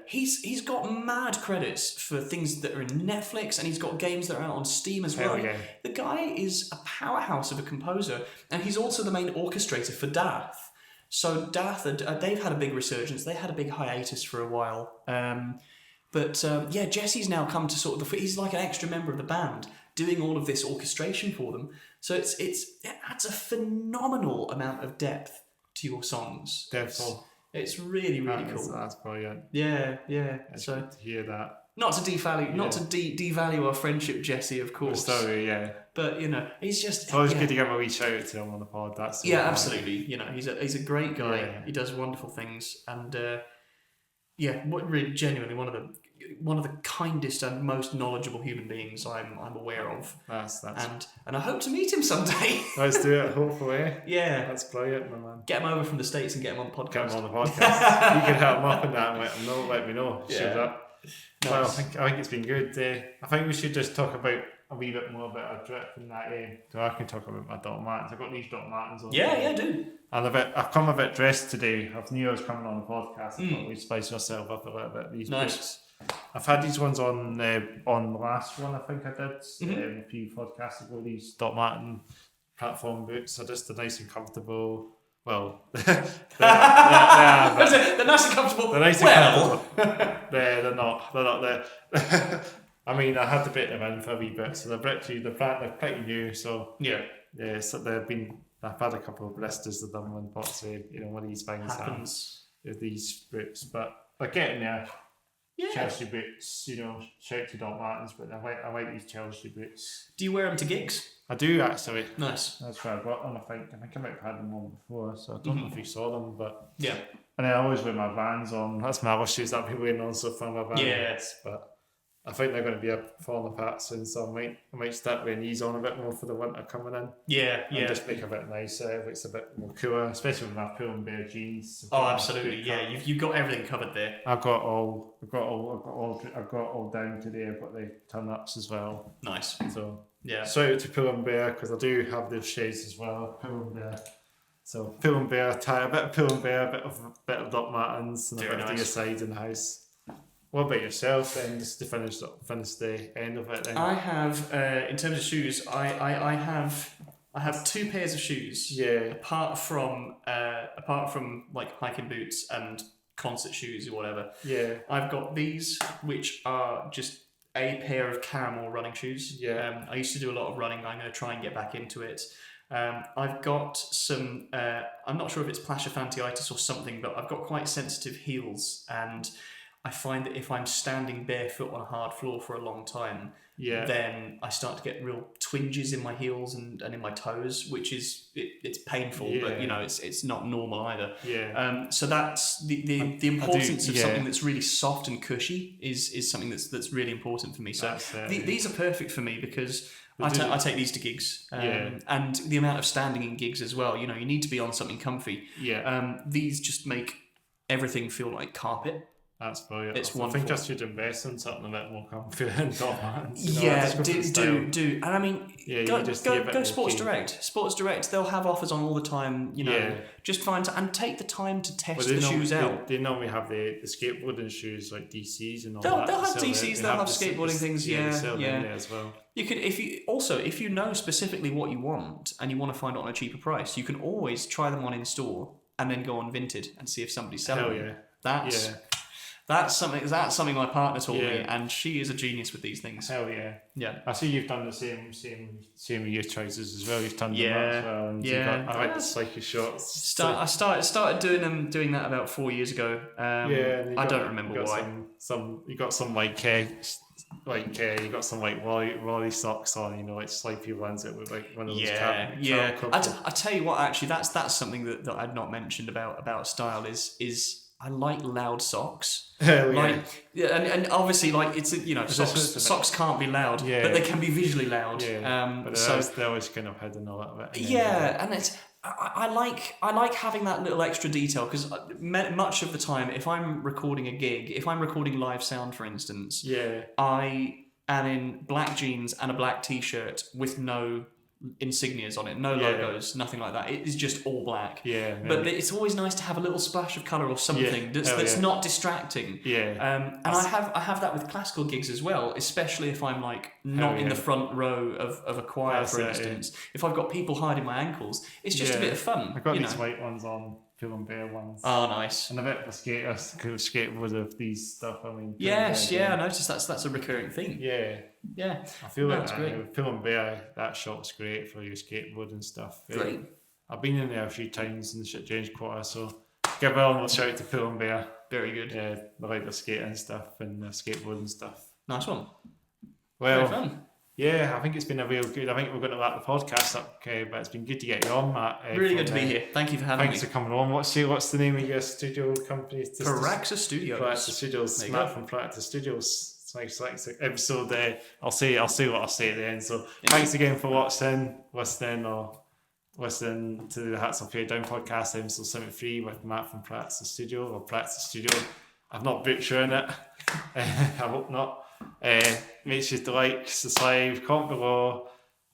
He's got mad credits for things that are in Netflix, and he's got games that are out on Steam as well. Yeah. The guy is a powerhouse of a composer, and he's also the main orchestrator for Dath. So Dath, they've had a big resurgence. They had a big hiatus for a while. Jesse's now come to sort of he's like an extra member of the band, doing all of this orchestration for them. So it adds a phenomenal amount of depth to your songs. Definitely. It's really, really cool. That's brilliant. Yeah. So to hear that. Not to devalue our friendship, Jesse, of course. Sorry, yeah. But he's just. It's always good to give a wee shout out to him on the pod. That's absolutely. He's a great guy. Yeah. He does wonderful things, and really genuinely one of the kindest and most knowledgeable human beings I'm aware of. That's and I hope to meet him someday. Let's do it, hopefully. Yeah. That's brilliant, my man. Get him over from the States and get him on the podcast. Get him on the podcast. You can help him up on that and let me know. Yeah. Shows up. Nice. Well, I think it's been good. I think we should just talk about a wee bit more about our drip and that. So I can talk about my Doc Martens. I've got these Doc Martens on. Yeah, do. And I've come a bit dressed today. I knew I was coming on the podcast. I thought we'd spice myself up a little bit. These boots. I've had these ones on the last one. I think I did a few podcasts ago. These Doc Marten platform boots are just nice and comfortable. Well, they're nice and comfortable. They're nice and comfortable. They're not there. I mean, I had to bit them in for a wee bit, so they're pretty new. So so I've had a couple of blisters of them when pots one of these things happens with these boots, but they're getting there. Yeah. Chelsea boots, shout to Doc Martens, but I like these Chelsea boots. Do you wear them to gigs? I do, actually. Nice. That's where I got them, I think I might have had them on before, so I don't know if you saw them, but... Yeah. And I always wear my Vans on. That's my other shoes that I've been wearing also for my Vans. Yes. But I think they're going to be falling apart soon, so I might start wearing these on a bit more for the winter coming in. Yeah. And just make it a bit nicer, it's a bit more cooler, especially with my Pull and Bear jeans. Oh, absolutely. Yeah, you've got everything covered there. I've got all down today. I've got the turn ups as well. Nice. So yeah. Shout out to Pull and Bear because I do have the shades as well. Pull and Bear. So Pull and Bear, a bit of Pull and Bear, a bit of Doc Martens, and a bit of your sides in the house. What about yourself then, just to finish the end of it then? I have, in terms of shoes, I have two pairs of shoes. Yeah. Apart from like hiking boots and concert shoes or whatever. Yeah. I've got these, which are just a pair of caramel running shoes. Yeah. I used to do a lot of running. I'm going to try and get back into it. I've got some, I'm not sure if it's plantar or something, but I've got quite sensitive heels, and I find that if I'm standing barefoot on a hard floor for a long time, then I start to get real twinges in my heels and in my toes, which is it's painful, but it's not normal either. Yeah. So that's the importance of something that's really soft and cushy is something that's really important for me. So these are perfect for me because I take these to gigs, and the amount of standing in gigs as well. You know, you need to be on something comfy. Yeah. These just make everything feel like carpet. That's brilliant. It's I think I should invest in something a bit more comfy than top hats. You know, do. And I mean, go Sports Direct. Sports Direct, they'll have offers on all the time. You know, just and take the time to test the shoes out. They normally have the skateboarding shoes like DCs and all they'll that. They'll have DCs. They'll have skateboarding things. They sell them there as well. You could, if you know specifically what you want and you want to find it on a cheaper price, you can always try them on in store and then go on Vinted and see if somebody's selling them. That's something my partner taught me, and she is a genius with these things. Hell yeah. Yeah. I see you've done the same with your trousers as well. You've done them as well. And I like the spiky shorts. I started doing that about 4 years ago. I don't remember why. You got some you got some like Rolly socks on, you know, like slipey ones that were like one of those. I tell you what, actually, that's something that I'd not mentioned about style is I like loud socks. And obviously, like it's socks can't be loud, but they can be visually loud. But they're always kind of hidden a little bit. And it's I like having that little extra detail because much of the time, if I'm recording a gig, if I'm recording live sound, for instance, I am in black jeans and a black t-shirt with no insignias on it, no logos, nothing like that. It is just all black. But it's always nice to have a little splash of colour or something that's not distracting. And I have that with classical gigs as well, especially if I'm like not in the front row of a choir, for instance. If I've got people hiding my ankles, it's just a bit of fun. I've got these white ones on. Film Bear ones. Oh, nice. And a bit of skateboard of these stuff. I mean, I noticed that's a recurring theme. I feel like that's great. Film Bear, that shop's great for your skateboard and stuff. Great. I've been in there a few times in the St James Quarter, so give a little shout out to Film Bear. Very good. Yeah, they like the skating and stuff and the skateboard and stuff. Nice one. Well, very fun. Yeah, I think it's been a real good. I think we're going to wrap the podcast up, okay, but it's been good to get you on, Matt. Really good to be here. Thank you for having me. Thanks for coming on. What's the name of your studio company? Piraxa Studios. Piraxa Studios. Matt from Piraxa Studios. It's nice episode. I'll say what I'll say at the end. So thanks again for listening to the Hats Off Here Down podcast, episode 73 with Matt from Piraxa Studio or Piraxa Studio. I've not butchered it. I hope not. Make sure to like, subscribe, comment below,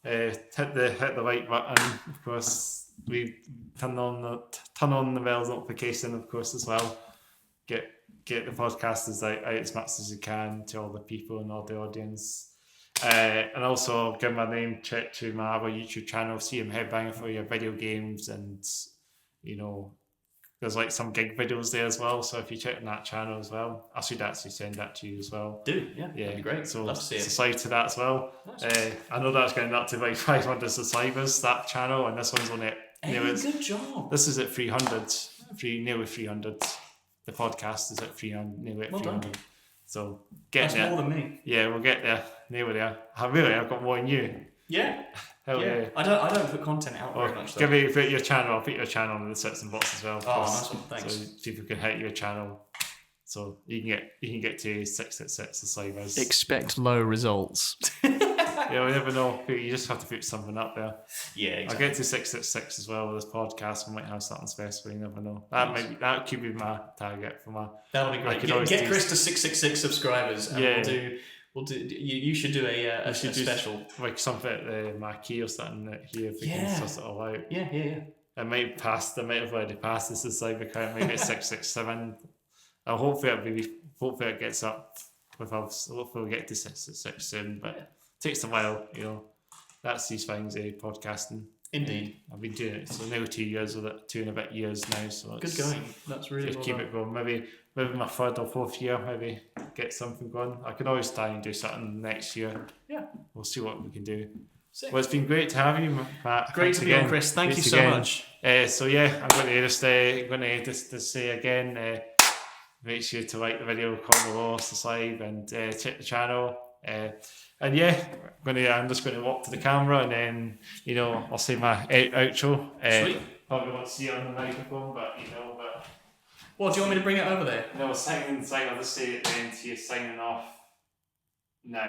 hit the like button. Of course, we turn on the bell notification, of course, as well. Get the podcast out as much as you can to all the people and all the audience. And also give my name check to my other YouTube channel, CM Headbanger, for your video games, and there's like some gig videos there as well, so if you check on that channel as well, I should actually send that to you as well. That'd be great. So love to see it. Subscribe to that as well. Nice. I know that's getting up to like 500 subscribers, that channel, and this one's on it. Good job. This is at 300, nearly 300. The podcast is at 300, nearly at 300. Done. So that's more than me. Yeah, we'll get there. Nearly there. I've got more than you. Yeah. Hell yeah. I don't put content out very much. Give me your channel. I'll put your channel in the search and box as well. Oh, nice one. Thanks. So people can hit your channel, so you can get to 666 subscribers. Expect low results. Yeah, we never know. You just have to put something up there. Yeah, exactly. I'll get to 666 as well with this podcast. We might have something special. You never know. That could be my target for my. That'll be great. Get Chris to 666 subscribers, and we'll do. You should do a special, like something at my key or something here. If we can suss it all out. Yeah. I might have already passed this aside account. Maybe it's 667. Hopefully it gets up with us. Hopefully we'll get to 666 soon, but it takes a while. That's these things. Podcasting. Indeed. I've been doing it so now 2 years with it, 2 and a bit years now. So good going. That's really just keep it going. Maybe my 3rd or 4th year. Maybe get something going. I can always try and do something next year. Yeah. We'll see what we can do. Sick. Well, it's been great to have you, Matt. Great to be on, Chris. Thank you so much. I'm going to just say again. Make sure to like the video, comment below, subscribe, and check the channel. I'm just going to walk to the camera, and then I'll say my outro. Sweet. Probably won't see it on the microphone, but Well, do you want me to bring it over there? No, sign. I'll just say it then. So you're signing off now.